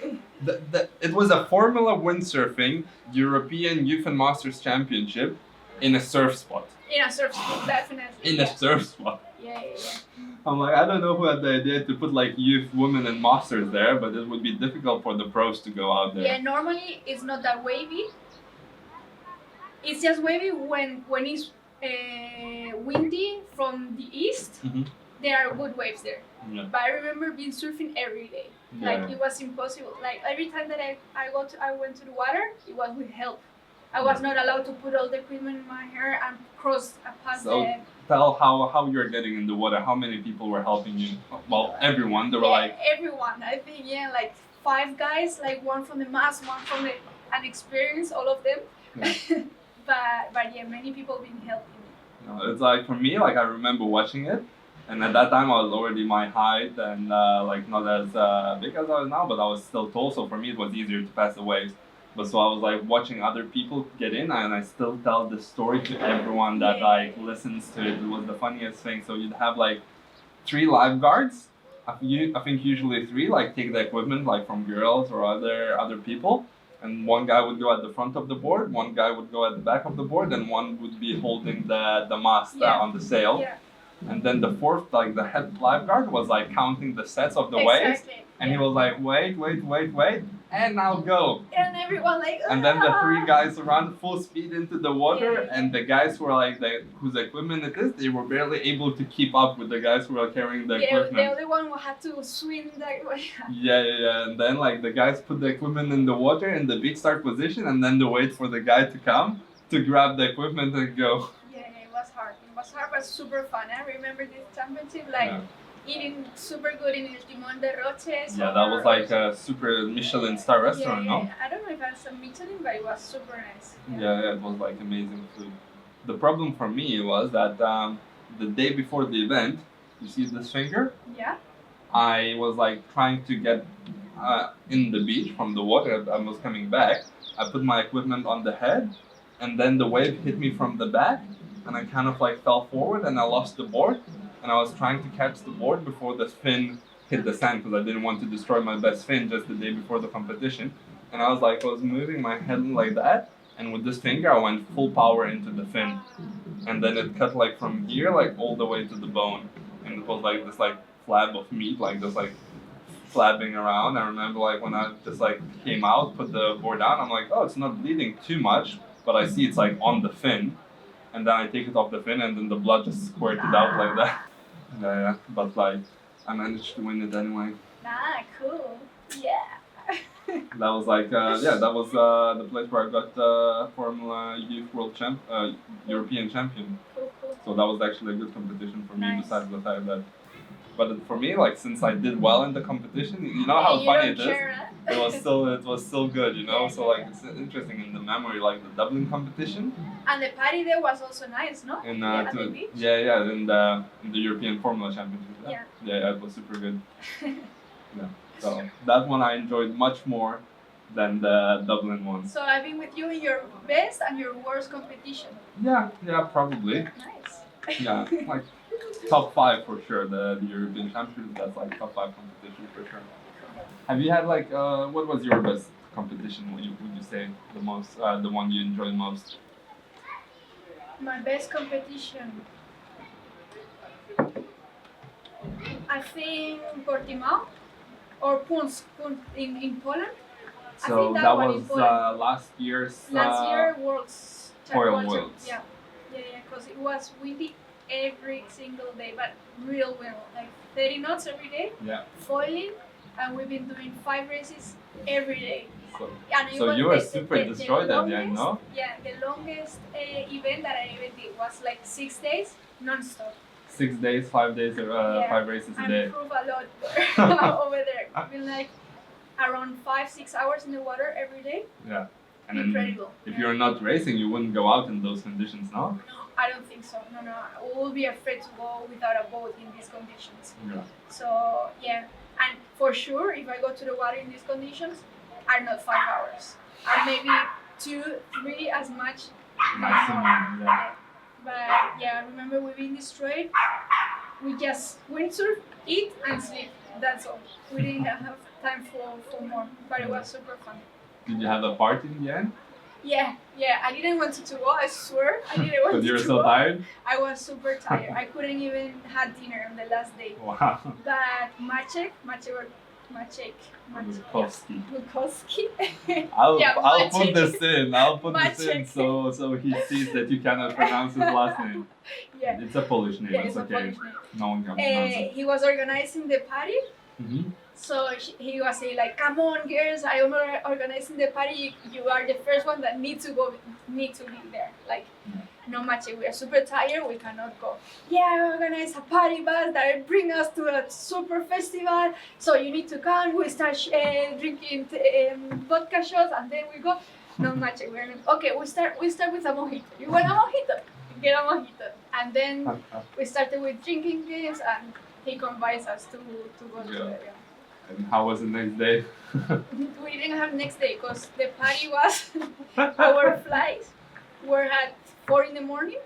It was a Formula windsurfing European Youth and Masters Championship in a surf spot. In a surf spot, definitely. In a surf spot. Yeah. I'm like, I don't know who had the idea to put like youth, women, and masters there, but it would be difficult for the pros to go out there. Yeah, normally it's not that wavy. It's just wavy when it's windy from the east. Mm-hmm. There are good waves there. Yeah. But I remember being surfing every day. Yeah. Like it was impossible. Like every time that I went to the water, it was with help. I was not allowed to put all the equipment in my hair and cross past the. Tell how you're getting in the water. How many people were helping you? Well, everyone. There were like everyone. I think like 5 guys, like one from the mass, one from the unexperienced, all of them. Yeah. but yeah, many people been helping me. No, it's like for me, like I remember watching it, and at that time I was already my height and like not as big as I was now, but I was still tall. So for me, it was easier to pass the waves. But so I was like watching other people get in, and I still tell the story to everyone that like listens to it. It was the funniest thing. So you'd have like 3 lifeguards. I think usually 3 like take the equipment like from girls or other people, and one guy would go at the front of the board, one guy would go at the back of the board, and one would be holding the mast on the sail. Yeah. And then the 4th, like the head lifeguard, was like counting the sets of the waves, and he was like, wait, and now go. And everyone like. And then the 3 guys run full speed into the water, and the guys who are like whose equipment it is, they were barely able to keep up with the guys who were carrying the equipment. The other one had to swim that way. Yeah. And then like the guys put the equipment in the water in the beach start position, and then they wait for the guy to come to grab the equipment and go. It was hard. It was hard, but super fun. I remember this championship, like eating super good in El Timón de Roches. Yeah, that was like a super Michelin star restaurant, no? I don't know if that's a Michelin, but it was super nice. Yeah, it was like amazing food. The problem for me was that the day before the event, you see this finger? Yeah. I was like trying to get in the beach from the water. I was coming back. I put my equipment on the head, and then the wave hit me from the back, and I kind of like fell forward, and I lost the board. And I was trying to catch the board before the fin hit the sand because I didn't want to destroy my best fin just the day before the competition. And I was moving my head like that, and with this finger I went full power into the fin, and then it cut like from here like all the way to the bone, and it was like this like flab of meat like just like flapping around. I remember like when I just like came out, put the board down, I'm like, oh, it's not bleeding too much, but I see it's like on the fin. And then I take it off the fin, and then the blood just squirted out like that. Yeah, but like I managed to win it anyway. Cool. Yeah. That was like that was the place where I got Formula Youth European Champion. Cool. So that was actually a good competition for me. Besides the fact that, but for me, like since I did well in the competition, you know how funny it is. It was still good, you know. So like it's interesting in the memory, like the Dublin competition. And the party there was also nice, no? In at the beach? in the European Formula Championship. Yeah, it was super good. Yeah, so that one I enjoyed much more than the Dublin one. So I've been with you in your best and your worst competition. Yeah, probably. Nice. Yeah, like top 5 for sure. The European Championship, that's like top 5 competition for sure. Have you had like what was your best competition? Would you say the most, the one you enjoyed most? My best competition, I think Portimao or Punsk in Poland. So that was last year's World's Foil Worlds. Yeah, because it was windy every single day, but real wind, like 30 knots every day. Yeah. Foiling, and we've been doing 5 races every day. And it So was you were super destroyed at the end, no? Yeah, the longest event that I ever did was like 6 days non-stop. 6 days, 5 days, 5 races a day. I improved a lot over there. I've been like around 5-6 hours in the water every day. Yeah. And incredible. If you're not racing, you wouldn't go out in those conditions, no? No, I don't think so. No. We will be afraid to go without a boat in these conditions. Yeah. So, yeah. And for sure, if I go to the water in these conditions, are not 5 hours. Or maybe 2, 3 as much. Maximum, yeah. But yeah, I remember we've been destroyed. We just windsurf, eat, and sleep. That's all. We didn't have time for more, but it was super fun. Did you have a party in the end? Yeah. I didn't want to go, I swear. I didn't want to go. Because you were so tired? I was super tired. I couldn't even have dinner on the last day. Wow. But Maciek. Bukowski. I'll put this in so he sees that you cannot pronounce his last name. Yeah. It's a Polish name, it's okay. Polish name. No one can pronounce it. He was organizing the party. Mm-hmm. So he was saying like, come on girls, I am organizing the party, you are the first one that need to be there. Like, no Maciek, we are super tired, we cannot go. Yeah, I organize a party bus that bring us to a super festival, so you need to come, we start drinking vodka shots and then we go. No Maciek, we're not. Okay, we start with a mojito. You want a mojito? Get a mojito. And then we started with drinking games and he convinced us to go to the area. And how was the next day? We didn't have next day because the party was our flights were at 4 in the morning,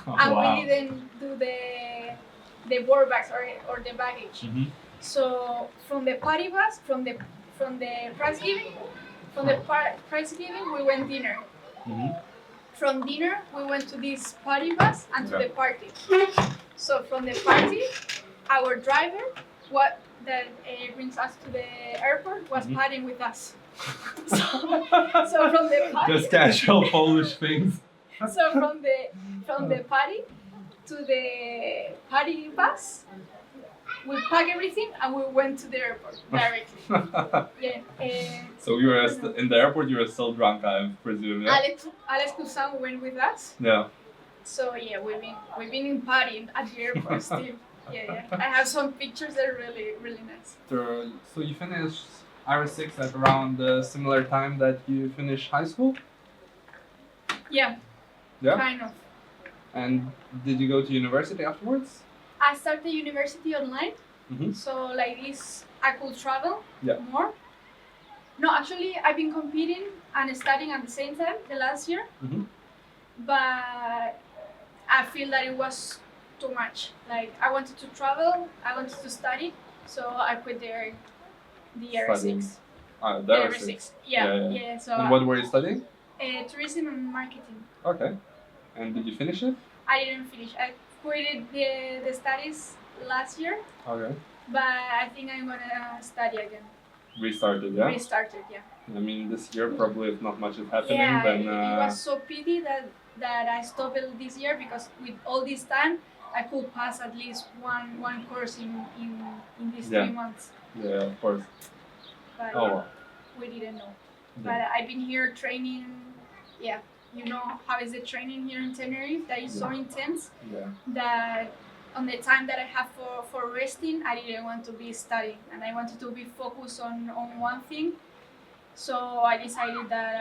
and we didn't do the board bags or the baggage. Mm-hmm. So from the party bus, from the prize giving, we went dinner. Mm-hmm. From dinner, we went to this party bus and to the party. So from the party, our driver, that brings us to the airport, was partying with us. So from the party, just casual Polish things. So from the party to the party bus, we packed everything and we went to the airport directly. Yeah. So you were in the airport. You were still drunk, I presume. Yeah? Alex Toussaint went with us. Yeah. So yeah, we've been in partying at the airport still. Yeah. I have some pictures that are really, really nice. So you finished RSX at around the similar time that you finished high school? Yeah. Kind of. And did you go to university afterwards? I started university online. Mm-hmm. So like this, I could travel more. No, actually, I've been competing and studying at the same time the last year. Mm-hmm. But I feel that it was too much. Like, I wanted to travel, I wanted to study, so I quit the RSX. The RSX. Yeah. So and what were you studying? Tourism and marketing. Okay. And did you finish it? I didn't finish. I quit the studies last year. Okay. But I think I'm gonna study again. Restarted, yeah. I mean, this year probably if not much is happening, then. It was so pity that I stopped it this year because with all this time, I could pass at least one course in these 3 months. Yeah, of course. But we didn't know. Yeah. But I've been here training. Yeah, you know how is the training here in Tenerife? That is so intense. Yeah. That on the time that I have for resting, I didn't want to be studying, and I wanted to be focused on one thing. So I decided that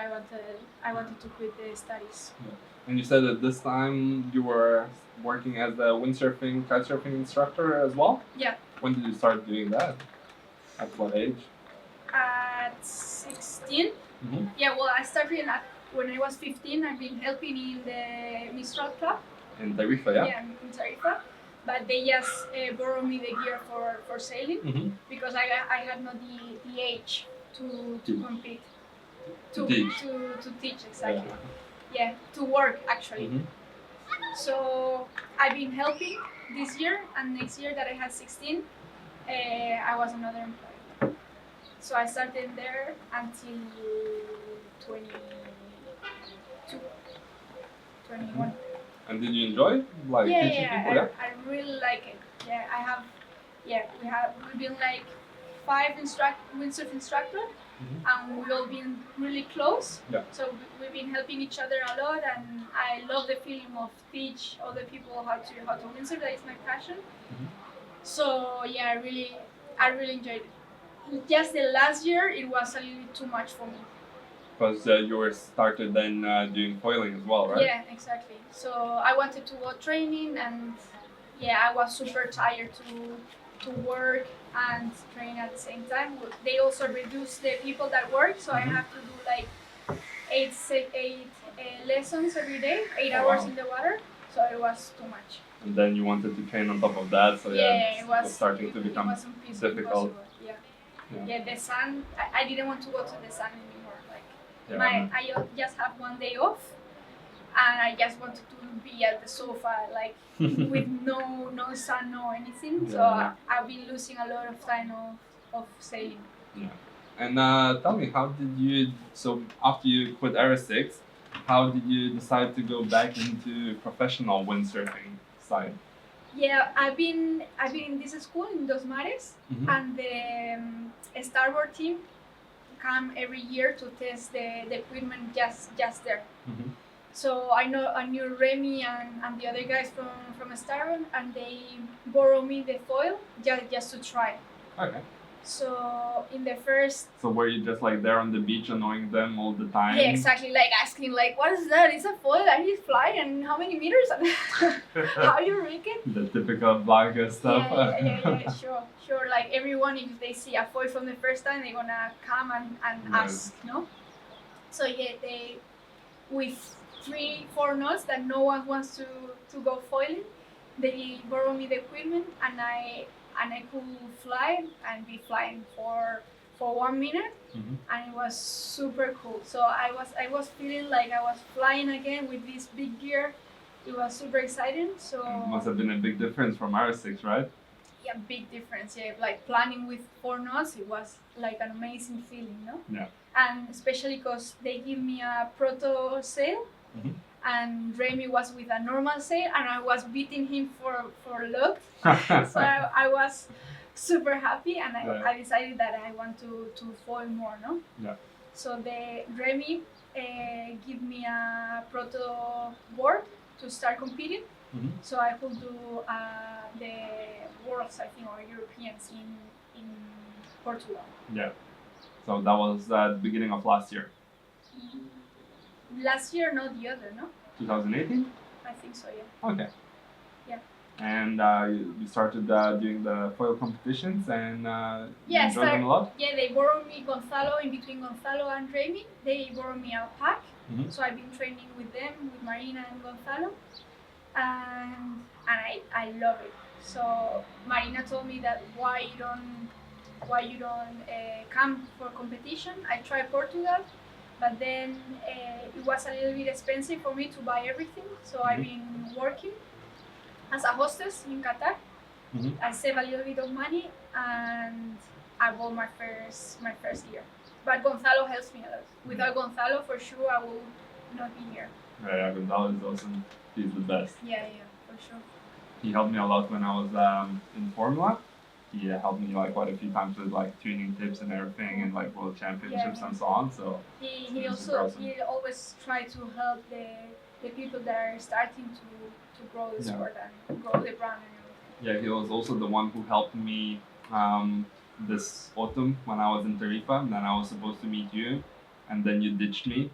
I wanted to quit the studies. Yeah. And you said that this time you were working as a windsurfing, kitesurfing instructor as well? Yeah. When did you start doing that? At what age? At 16. Mm-hmm. Yeah, well, I started when I was 15. I've been helping in the Mistral Club. In Tarifa, yeah? Yeah, in Tarifa. But they just borrowed me the gear for sailing because I had not the age to compete. To teach, exactly. Yeah, to work actually. Mm-hmm. So I've been helping this year, and next year that I had 16, I was another employee. So I started there until 21. And did you enjoy teaching people? I really like it. Yeah, we've been like 5 windsurf instructor, and we've all been really close. Yeah. So we've been helping each other a lot, and I love the feeling of teach other people how to windsurf. That is my passion. So yeah, I really enjoyed it. Just the last year, it was a little bit too much for me. Because you were started then doing foiling as well, right? Yeah, exactly. So I wanted to go training, and yeah, I was super tired to work and train at the same time. They also reduced the people that work, so I have to do like eight lessons every day, 8 hours in the water. So it was too much. And then you wanted to train on top of that, so it was starting to become difficult. Yeah, the sun. I didn't want to go to the sun anymore. Like Yeah, I just have one day off, and I just wanted to be at the sofa, like with no sun, no anything. So I've been losing a lot of time of sailing. Yeah. And tell me, how did you? So after you quit RSX, how did you decide to go back into professional windsurfing side? Yeah, I've been in this school in Dos Mares, and the starboard team come every year to test the equipment just there. So I knew Remy and the other guys from starboard, and they borrowed me the foil just to try. Okay. So in the first. So were you just like there on the beach annoying them all the time? Yeah, exactly. Like asking, like, what is that? Is a foil? Are you flying? And how many meters? How you rig it? The typical Blanca stuff. Yeah, sure. Like everyone, if they see a foil from the first time, they're gonna come and ask, no? So yeah, they with 3-4 knots that no one wants to go foiling, they borrow me the equipment, and I could fly and be flying for 1 minute, and it was super cool. So I was feeling like I was flying again with this big gear. It was super exciting. So it must have been a big difference from RS6, right? Yeah, big difference. Yeah, like planning with 4 knots, it was like an amazing feeling, no? Yeah. And especially because they give me a proto sail, and Remy was with a normal sail, and I was beating him for luck. So I was super happy, and I decided that I want to foil more, no? Yeah. So the Remy give me a proto board to start competing. So I could do the Worlds, I think, or Europeans in Portugal. Yeah. So that was the beginning of last year. Last year, not the other, no? 2018? I think so, yeah. Okay. Yeah. And you started doing the foil competitions, and you enjoyed them a lot? Yeah, they borrowed me Gonzalo, in between Gonzalo and Remy. They borrowed me a pack. So I've been training with them, with Marina and Gonzalo. And I love it. So Marina told me that why you don't come for competition. I tried Portugal, but then it was a little bit expensive for me to buy everything. So I've been working as a hostess in Qatar. I saved a little bit of money, and I bought my first year. But Gonzalo helps me a lot. Without Gonzalo, for sure, I will not be here. Yeah, Gonzalo is awesome. He's the best. Yeah, for sure. He helped me a lot when I was in Formula. He helped me like quite a few times with like tuning tips and everything, and like world championships and so on. So he always try to help the people that are starting to grow the sport and grow the brand and everything. Yeah, he was also the one who helped me this autumn when I was in Tarifa, and then I was supposed to meet you, and then you ditched me.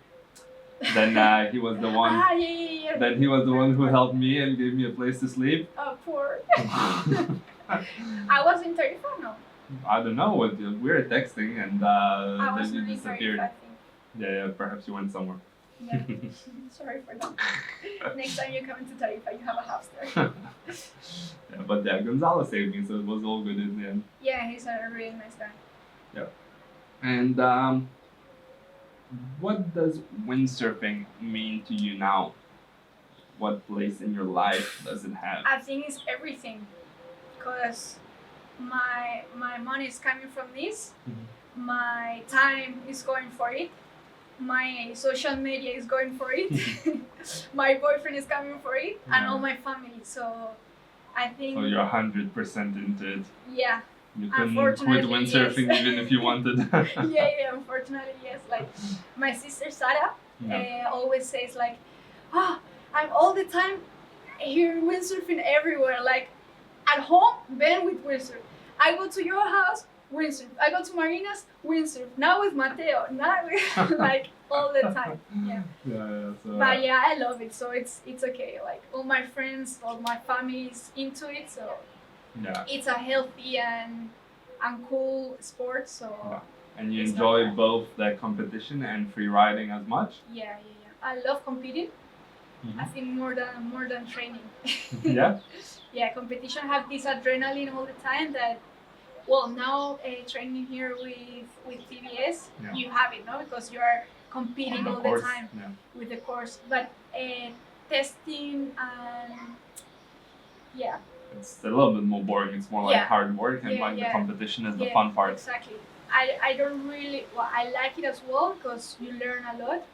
Then he was the one. Yeah. Then he was the one who helped me and gave me a place to sleep. Oh, poor. I was in Tarifa, no? I don't know. We were texting, and then you disappeared. Tarifa, I think. Yeah, perhaps you went somewhere. Yeah. Sorry for that. Next time you come into Tarifa, you have a house there. Yeah, but Gonzalo saved me, so it was all good in the end. Yeah, he's a really nice guy. Yeah. And what does windsurfing mean to you now? What place in your life does it have? I think it's everything, because my money is coming from this. My time is going for it. My social media is going for it. My boyfriend is coming for it, and all my family. So I think. So you're 100% into it. Yeah, You couldn't quit Unfortunately, windsurfing yes. even if you wanted. Yeah, unfortunately, yes. Like my sister Sarah always says like, I'm all the time here windsurfing everywhere. Like at home, Ben with windsurf. I go to your house, windsurf. I go to Marina's, windsurf. Now with Mateo, now with, like all the time. Yeah. Yeah. So, But yeah, I love it. So it's okay. Like all my friends, all my family is into it. So yeah. it's a healthy and cool sport. So Yeah. And you it's enjoy not bad. both the competition and free riding as much? Yeah. I love competing. I think more than training. Yeah. Yeah, competition have this adrenaline all the time that. Well, now training here with TBS, you have it, no? Because you are competing all the time with the course. But testing and it's a little bit more boring. It's more like hard work, and like the competition is the fun part. Exactly. I don't really. Well, I like it as well because you learn a lot.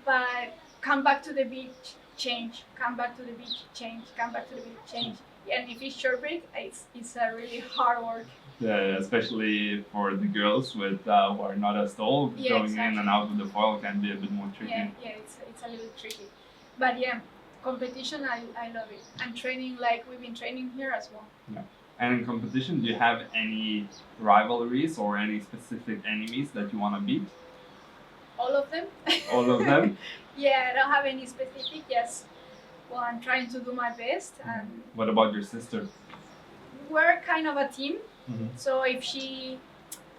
But come back to the beach, change. Come back to the beach, change. Come back to the beach, change. And if it's short break, it's a really hard work. Yeah, especially for the girls with who are not as tall, going in and out with the foil can be a bit more tricky. Yeah, it's a little tricky. But yeah, competition, I love it. And training, like we've been training here as well. Yeah. And in competition, do you have any rivalries or any specific enemies that you want to beat? All of them. All of them? Yeah, I don't have any specific, yes. Well, I'm trying to do my best. And what about your sister? We're kind of a team. So if she,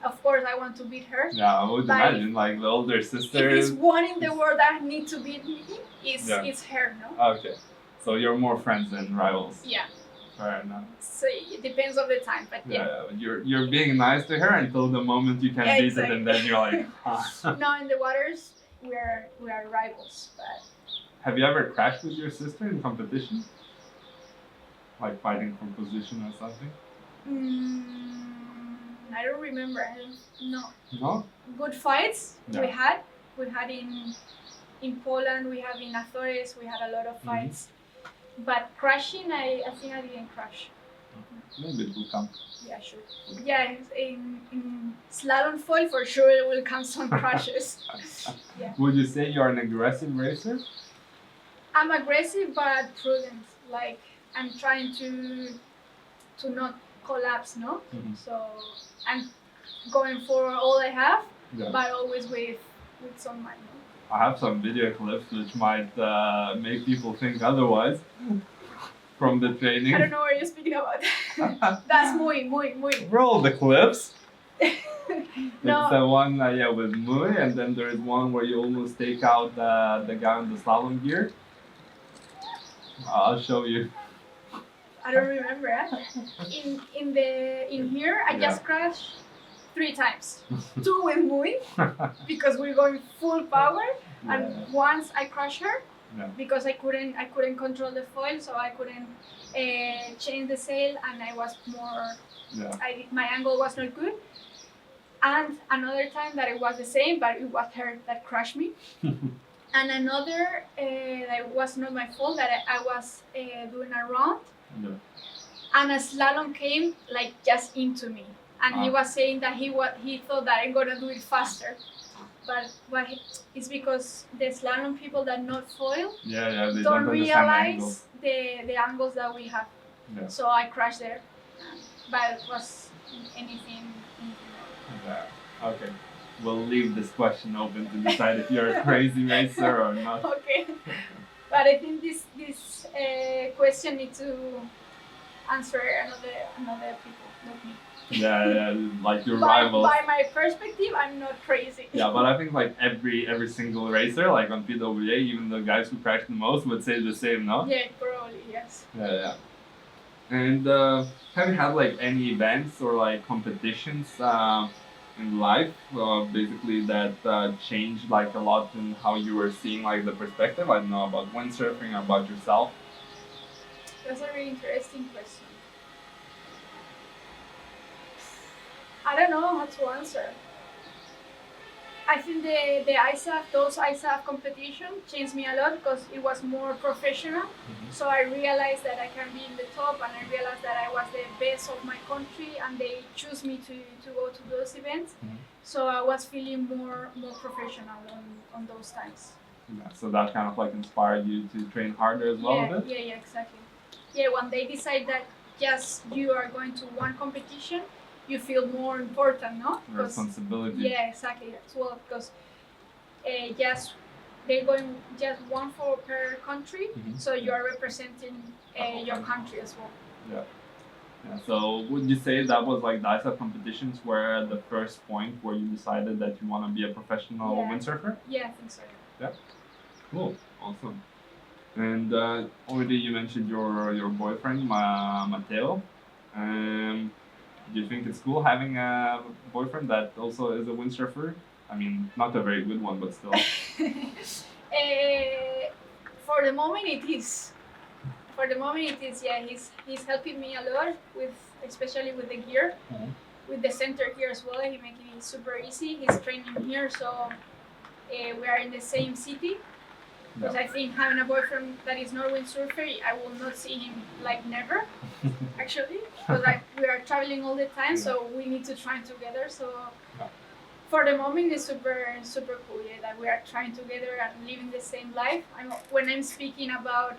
of course, I want to beat her. Yeah, I would imagine, like the older sister. If it's one in the world that need to beat me, it's her, no? Okay, so you're more friends than rivals. Yeah. Fair enough. So it depends on the time, but you're being nice to her until the moment you can beat it, and then you're like. No, in the waters we are rivals, but. Have you ever crashed with your sister in competition? Like fighting for position or something? I don't remember. No. No? Good fights we had. We had in Poland, we have in Azores, we had a lot of fights. But crashing, I think I didn't crash. Maybe it will come. Yeah, sure. Yeah, in slalom foil for sure it will come some crashes. Yeah. Would you say you're an aggressive racer? I'm aggressive but prudent. Like I'm trying to not collapse, no? So I'm going for all I have, but always with some money. I have some video clips which might make people think otherwise from the training. I don't know what you're speaking about. That's muy. Roll the clips. No. It's the one with muy, and then there is one where you almost take out the guy in the slalom gear. I'll show you. I don't remember. In here I just crashed 3 times. 2 with muy because we're going full power, and once I crashed her because I couldn't control the foil, so I couldn't change the sail, and I was more. My angle was not good. And another time that it was the same, but it was her that crashed me. And another that was not my fault, that I was doing a round, and a slalom came like just into me, and he was saying that he thought that I'm gonna do it faster, but it's because the slalom people that not foil they don't realize the angles that we have. So I crashed there, but it was anything. Okay. We'll leave this question open to decide if you're a crazy racer or not. Okay. But I think this question needs to answer another people, not me. Like your rivals. By my perspective, I'm not crazy. Yeah, but I think like every single racer, like on PWA, even the guys who crash the most would say the same, no? Yeah, probably, yes. Yeah. And have you had like any events or like competitions in life, basically that changed like a lot in how you were seeing like the perspective? I don't know, about windsurfing or about yourself. That's a really interesting question. I don't know how to answer. I think the ISAF, those ISAF competition changed me a lot because it was more professional. So I realized that I can be in the top, and I realized that I was the best of my country, and they choose me to go to those events. So I was feeling more professional on those times. Yeah, so that kind of like inspired you to train harder as well a bit? Yeah, exactly. Yeah, when they decide that just you are going to one competition, you feel more important, no? Responsibility. Yeah, exactly. As well, because just they're going just one for per country, so you are representing your country as well. Yeah. Yeah. So would you say that was like the ISAF competitions were the first point where you decided that you want to be a professional windsurfer? Yeah, I think so. Yeah. Cool. Awesome. And already you mentioned your boyfriend, Matteo. Do you think it's cool having a boyfriend that also is a windsurfer? I mean, not a very good one, but still. For the moment, it is. For the moment, it is. Yeah, he's helping me a lot with, especially with the gear, with the center here as well. He making it super easy. He's training here, so we are in the same city. Because I think having a boyfriend that is not windsurfer, I will not see him like never, actually. Because we are traveling all the time, so we need to train together. So for the moment, it's super cool. Yeah, that we are trying together and living the same life. When I'm speaking about,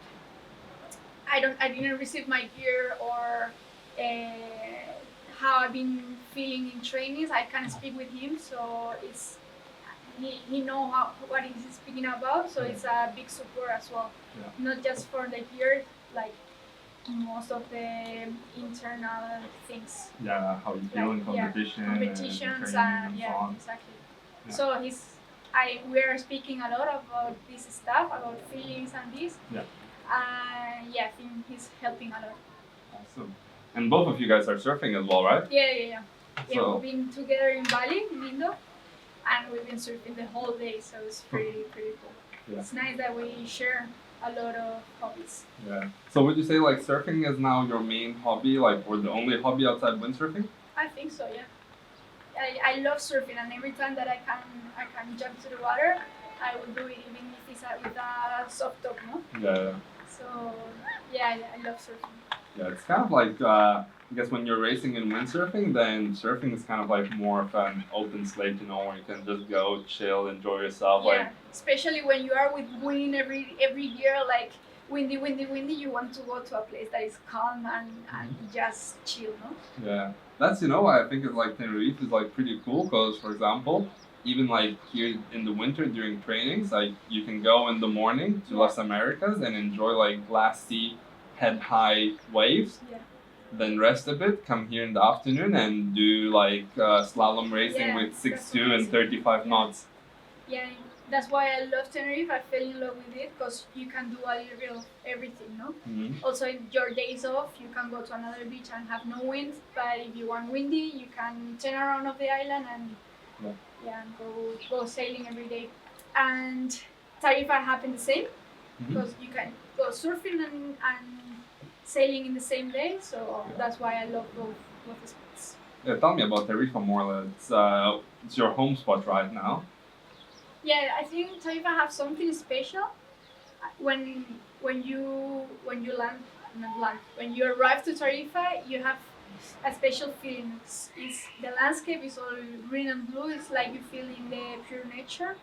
I didn't receive my gear or how I've been feeling in trainings. I can speak with him, so it's. He know what he's speaking about, so it's a big support as well. Not just for the gear, like most of the internal things. Yeah, how you feel in competition. Competitions and so on. Exactly. Yeah. So we are speaking a lot about this stuff, about feelings and this. Yeah. I think he's helping a lot. Awesome. And both of you guys are surfing as well, right? Yeah, we've been together in Bali, in Indo. And we've been surfing the whole day, so it's pretty cool. Yeah. It's nice that we share a lot of hobbies. Yeah. So would you say like surfing is now your main hobby, like, or the only hobby outside windsurfing? I think so, yeah. I love surfing, and every time that I can jump to the water, I will do it, even if it's with a soft top, no? Yeah. So yeah, I love surfing. Yeah, it's kind of like I guess when you're racing in windsurfing, then surfing is kind of like more of an open slate, you know, where you can just go, chill, enjoy yourself. Yeah, like especially when you are with wind every year, like windy, you want to go to a place that is calm and just chill, no? Yeah, that's, you know, why I think it's like Tenerife is like pretty cool, because for example, even like here in the winter during trainings, like you can go in the morning to Las Americas and enjoy like glassy, head high waves. Yeah. Then rest a bit, come here in the afternoon and do like slalom racing with 6'2" and 35 knots. Yeah, that's why I love Tenerife. I fell in love with it because you can do a little bit of everything, no? Also, in your days off, you can go to another beach and have no wind. But if you want windy, you can turn around off the island and go sailing every day. And Tarifa happened the same because you can go surfing and sailing in the same day, so that's why I love both the spots. Yeah, tell me about Tarifa more. It's your home spot right now. Yeah, I think Tarifa have something special. When you when you arrive to Tarifa, you have a special feeling. The landscape is all green and blue. It's like you feel in the pure nature,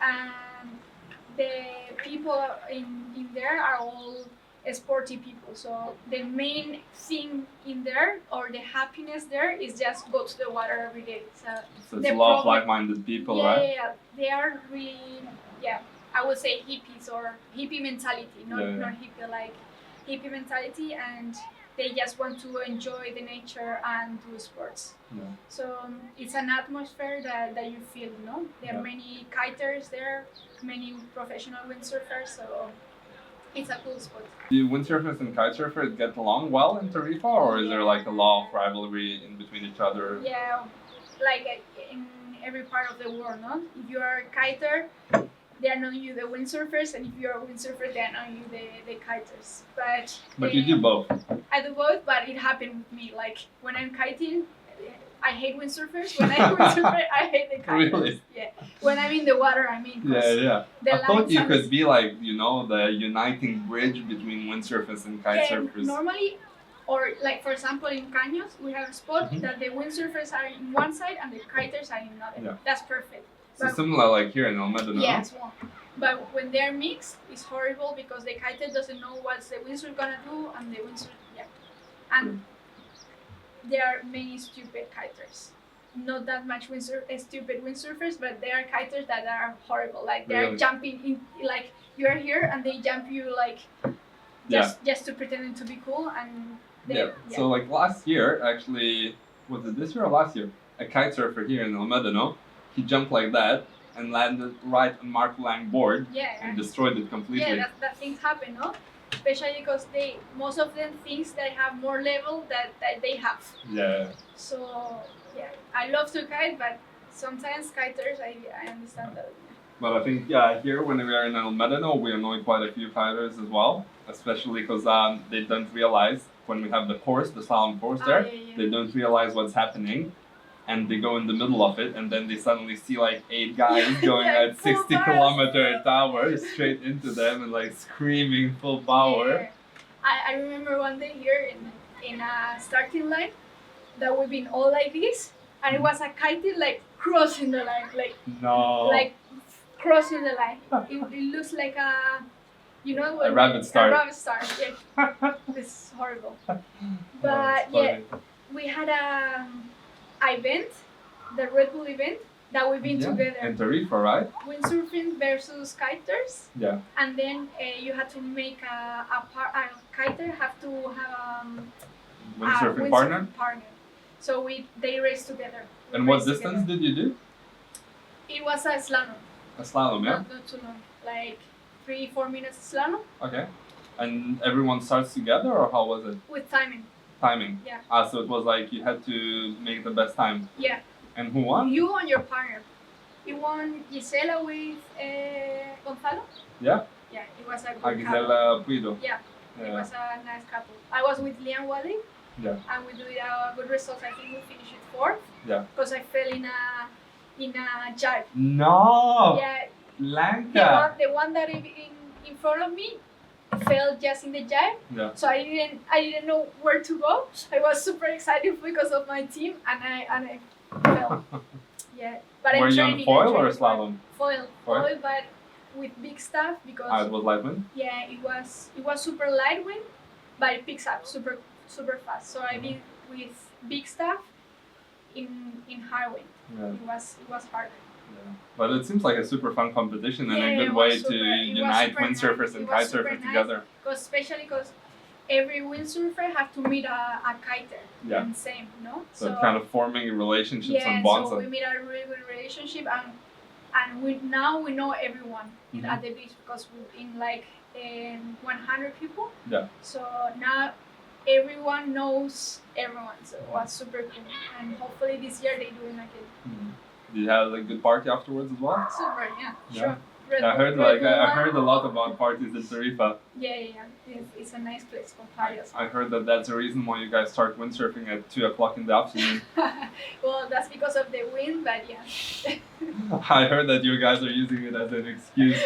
and the people in there are all sporty people. So the main thing in there, or the happiness there, is just go to the water every day. So it's a lot of like-minded people, right? Yeah, they are really, I would say hippies or hippie mentality, not hippie, like hippie mentality, and they just want to enjoy the nature and do sports. Yeah. So it's an atmosphere that you feel, no? There are many kiters there, many professional windsurfers, so it's a cool spot. Do windsurfers and kitesurfers get along well in Tarifa, or is there like a lot of rivalry in between each other? Yeah, like in every part of the world, no? If you are a kiter, they are knowing you the windsurfers, and if you are a windsurfer, they are knowing you the kiters. But you do both. I do both, but it happened with me. Like when I'm kiting, I hate windsurfers. When I windsurfer, I hate the kiters. Really? Yeah. When I'm in the water, I mean. Yeah. The I thought lines you are- could be like, the uniting bridge between windsurfers and kite surfers. Normally, or like for example in Caños, we have a spot Mhm. that the windsurfers are in one side and the kiters are in another. Yeah. That's perfect. So But- similar like here in Almeda, no? Yes, well, but when they're mixed, it's horrible because the kiter doesn't know what the windsurfer gonna do, and the windsurfer, and there are many stupid kiters. Not that much stupid windsurfers, but there are kiters that are horrible. Like they're Really? jumping in, like you're here and they jump you like just to pretend to be cool and. So like last year, actually, was it this year or last year? A kite surfer here in Almeda, no? He jumped like that and landed right on Mark Lang board and destroyed it completely. Yeah, that things happen, no? Especially because most of them thinks they have more level that they have. Yeah. So I love to kite, but sometimes kiters, I understand that. But I think here when we are in Almeda, no, we annoy quite a few kiters as well, especially because they don't realize when we have the course, the slalom course there, they don't realize what's happening. And they go in the middle of it, and then they suddenly see like 8 guys going at 60 km/h straight into them and like screaming full power. Yeah. I remember one day here in a starting line that we've been all like this, and it was a kite like crossing the line, like crossing the line. It looks like a a rabbit start. A rabbit start. Yeah, it's horrible. But we had a event, the Red Bull event that we've been together. In Tarifa, right? Windsurfing versus kiters. Yeah. And then you had to make a kiter have to have windsurfing partner. So they raced together. And what distance did you do? It was a slalom. A slalom, yeah. Not too long, like 3-4 minutes slalom. Okay. And everyone starts together, or how was it? With timing. Timing. Yeah. So it was like you had to make the best time. Yeah. And who won? You and your partner. You won Gisela with Gonzalo. Yeah. Yeah, it was a good couple. Gisela Puido. Yeah. It was a nice couple. I was with Liam Wally. Yeah. And we did a good result. I think we finished it 4th. Yeah. Because I fell in a jibe. No. Yeah. Blanca. The one that in front of me fell just in the jibe. Yeah. So I didn't know where to go. I was super excited because of my team, and I fell. Yeah. But Were I'm you on training, foil or slalom? Foil, but with big stuff because. It was light wind. Yeah, it was super light wind, but it picks up super fast. So I did with big stuff in high wind. Yeah. It was hard. Yeah. But it seems like a super fun competition and Yeah, a good it way was to unite windsurfers and kite surfers together. Especially because every windsurfer have to meet a kiter. Yeah. And same, no? So kind of forming relationships and bonds. So we made a really good relationship, and we know everyone at the beach because we're in like 100 people. Yeah. So now everyone knows everyone. So it was super cool, and hopefully this year they do it again. Mm-hmm. Did you have a good party afterwards as well? Super, yeah. Sure. I heard a lot about parties in Tarifa. Yeah. It's a nice place for parties. I heard that's the reason why you guys start windsurfing at 2:00 in the afternoon. Well, that's because of the wind, but yeah. I heard that you guys are using it as an excuse.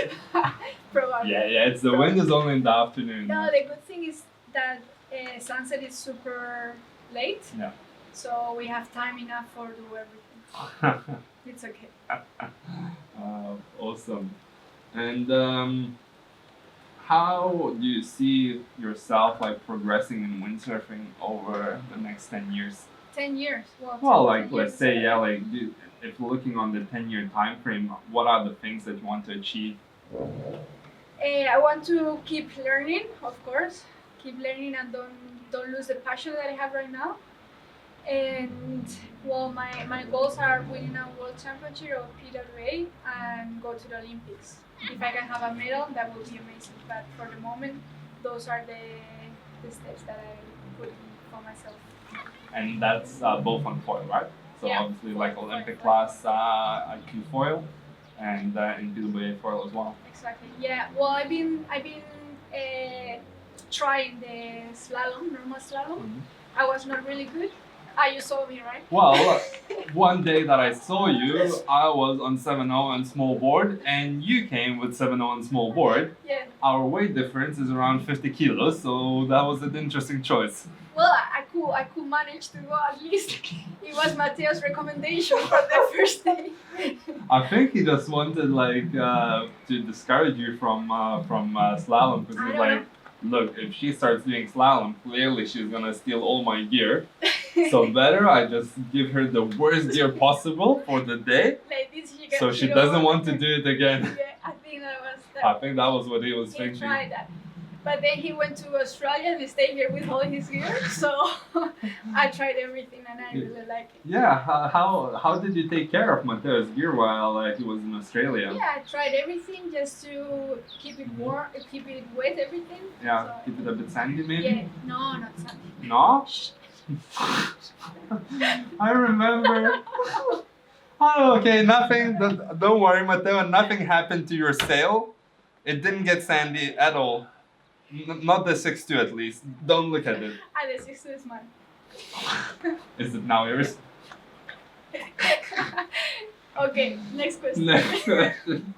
Probably. Yeah. It's the wind is only in the afternoon. No, the good thing is that sunset is super late. Yeah. So we have time enough for do everything. It's okay. Awesome. And how do you see yourself like progressing in windsurfing over the next 10 years? 10 years. Well, like let's say if looking on the 10-year time frame, what are the things that you want to achieve? I want to keep learning, of course. Keep learning and don't lose the passion that I have right now. And well, my goals are winning a world championship of PWA and go to the Olympics. If I can have a medal, that would be amazing. But for the moment, those are the steps that I put for myself. And that's both on foil, right? So yeah, obviously like Olympic class IQ foil and in PWA foil as well. Exactly. Yeah. Well, I've been trying the slalom, normal slalom. Mm-hmm. I was not really good. Ah, you saw me, right? Well, one day that I saw you, I was on 7.0 on small board, and you came with 7.0 on small board. Yeah. Our weight difference is around 50 kilos, so that was an interesting choice. Well, I could manage to go at least. It was Mateo's recommendation for the first day. I think he just wanted to discourage you from slalom because I he's don't like, look, if she starts doing slalom, clearly she's gonna steal all my gear. So better I just give her the worst gear possible for the day, Like this, so she doesn't want to do it again. Yeah, I think that was that. I think that was what he was He thinking. tried that. But then he went to Australia and stayed here with all his gear. So I tried everything and I really like it. Yeah, how did you take care of Mateo's gear while he was in Australia? Yeah, I tried everything just to keep it warm, keep it wet, everything. Yeah, So, keep it a bit sandy maybe? yeah, no, not sandy. No? I remember. Oh, okay, nothing. Don't worry, Mateo. Nothing happened to your sail. It didn't get sandy at all. Not the 6.2 at least. Don't look at it. Ah, the 6 is mine. Is it now yours? Okay, next question. Next question.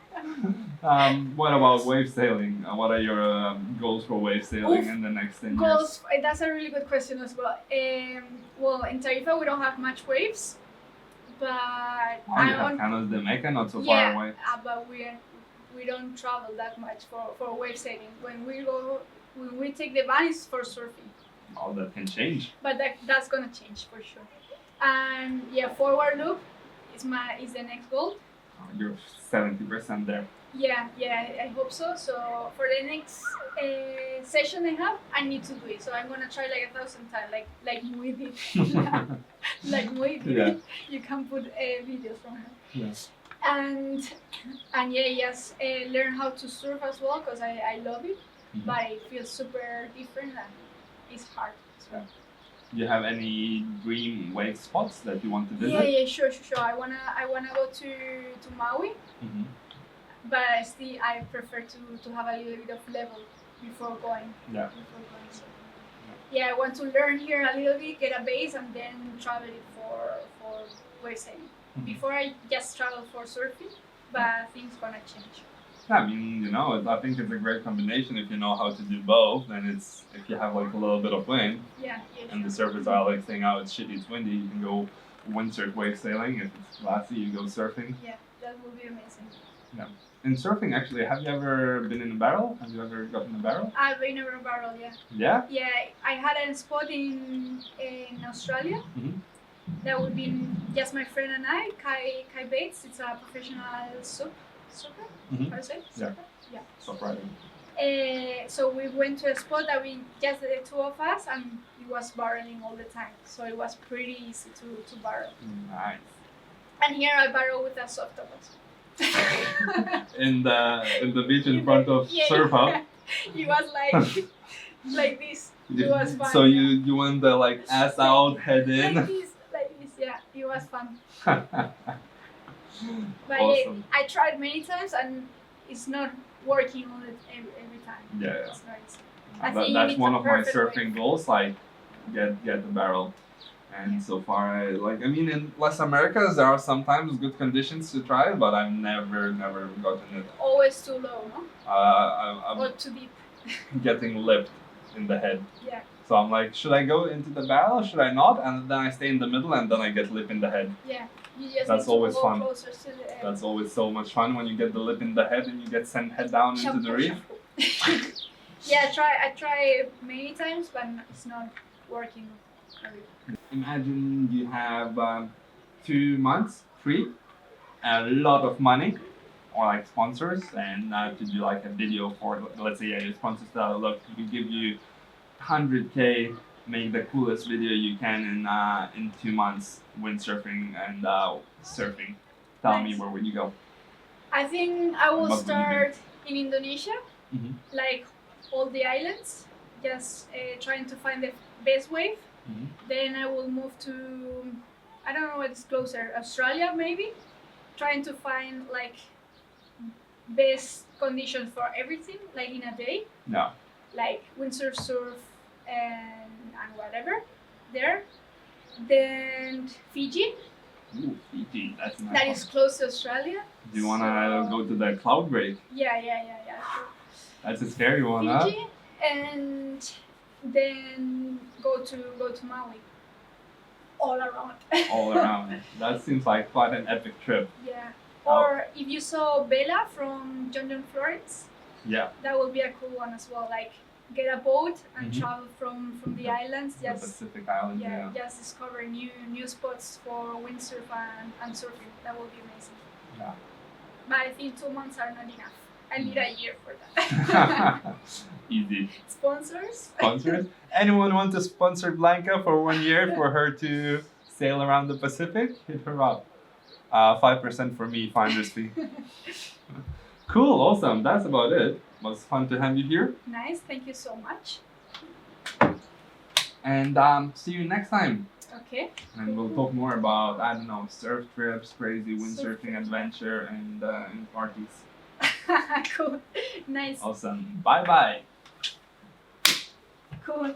What about wave sailing? What are your goals for wave sailing Oof. in the next 10 years? Goals, that's a really good question as well. Well, in Tarifa we don't have much waves, but Oh, you have Canos de Meca, not so far away. but we don't travel that much for wave sailing. When we take the van, it's for surfing. Oh, that can change. But that's gonna change for sure. And yeah, forward loop is the next goal. Oh, you're 70% there. Yeah, I hope so. So for the next session I have, I need to do it. So I'm gonna try like 1,000 times, like Mui did. Like Mui did. Yeah. You can put videos from her. Yes. And yeah, yes, learn how to surf as well because I love it, Mhm. but it feels super different and it's hard. So. Do you have any dream wave spots that you want to visit? Yeah, sure. I wanna go to Maui, Mhm. but still I prefer to have a little bit of level before going. Yeah. So. Yeah, I want to learn here a little bit, get a base, and then travel it for wave sailing. Mhm. Before I just travel for surfing, but things gonna change. Yeah, I mean, I think it's a great combination if you know how to do both. And it's if you have like a little bit of wind, Yeah, and the sure. surfers are like saying, "Oh, it's shitty, it's windy." You can go windsurf wave sailing. If it's glassy, you go surfing. Yeah, that would be amazing. In surfing, actually, have you ever been in a barrel? Have you ever gotten a barrel? I've been over a barrel, yeah. Yeah. Yeah, I had a spot in Australia. Mhm. That would be just my friend and I, Kai Bates. It's a professional surfer. Mhm. How to say? Yeah. Surfer? Yeah. Stop riding. So we went to a spot that we just the two of us, and it was barreling all the time. So it was pretty easy to barrel. Nice. And here I barrel with a soft top. In the beach in front of Yeah, Surf Hub. It was like this. It was fun. So you went the like ass out, head in. Like this, yeah. It was fun. But Awesome. I tried many times and it's not working all every time. Yeah. It's not easy. I think you That's need one a of my perfect surfing wave. goals, like get the barrel. And so far, I mean, in Las Americas, there are sometimes good conditions to try, but I've never gotten it. Always too low, no? I'm Or too deep. getting lipped in the head. Yeah. So I'm like, should I go into the barrel? Should I not? And then I stay in the middle, and then I get lip in the head. Yeah. You just That's need always to go fun. closer to the edge. That's always so much fun when you get the lip in the head and you get sent head down into the reef. Yeah, I try many times, but it's not working. Imagine you have 2 months free, a lot of money, or like sponsors, and to do like a video for, let's say, your sponsors that look, we give you 100K, make the coolest video you can in 2 months windsurfing and surfing. Tell me, Nice. where would you go? I think I will What would you do? start in Indonesia, Mhm. like all the islands, just trying to find the best wave. Mhm. Then I will move to, I don't know what's closer, Australia maybe, trying to find like best conditions for everything, like in a day, No. like windsurf, surf, and whatever there. Then Fiji, Ooh, Fiji, that's a nice that one. is close to Australia. Do you wanna go to the cloud break? Yeah, sure. That's a scary one, huh? Fiji, and then go to Maui. All around. All around. That seems like quite an epic trip. Yeah. Or if you saw Bella from John Florence, Yeah. that would be a cool one as well. Like get a boat and Mhm. travel from the islands. The Just Pacific Islands, yeah. just discover new spots for windsurf and surfing. That would be amazing. Yeah. But I think 2 months are not enough. I need a year for that. Easy. Sponsors? Sponsors? Anyone want to sponsor Blanca for 1 year for her to sail around the Pacific? Hit her up. 5% for me, finder's fee. Cool, awesome. That's about it. Was fun to have you here. Nice, thank you so much. And see you next time. Okay. And we'll talk more about, I don't know, surf trips, crazy windsurfing adventure, and parties. Cool. Nice. Awesome. Bye bye. Cool.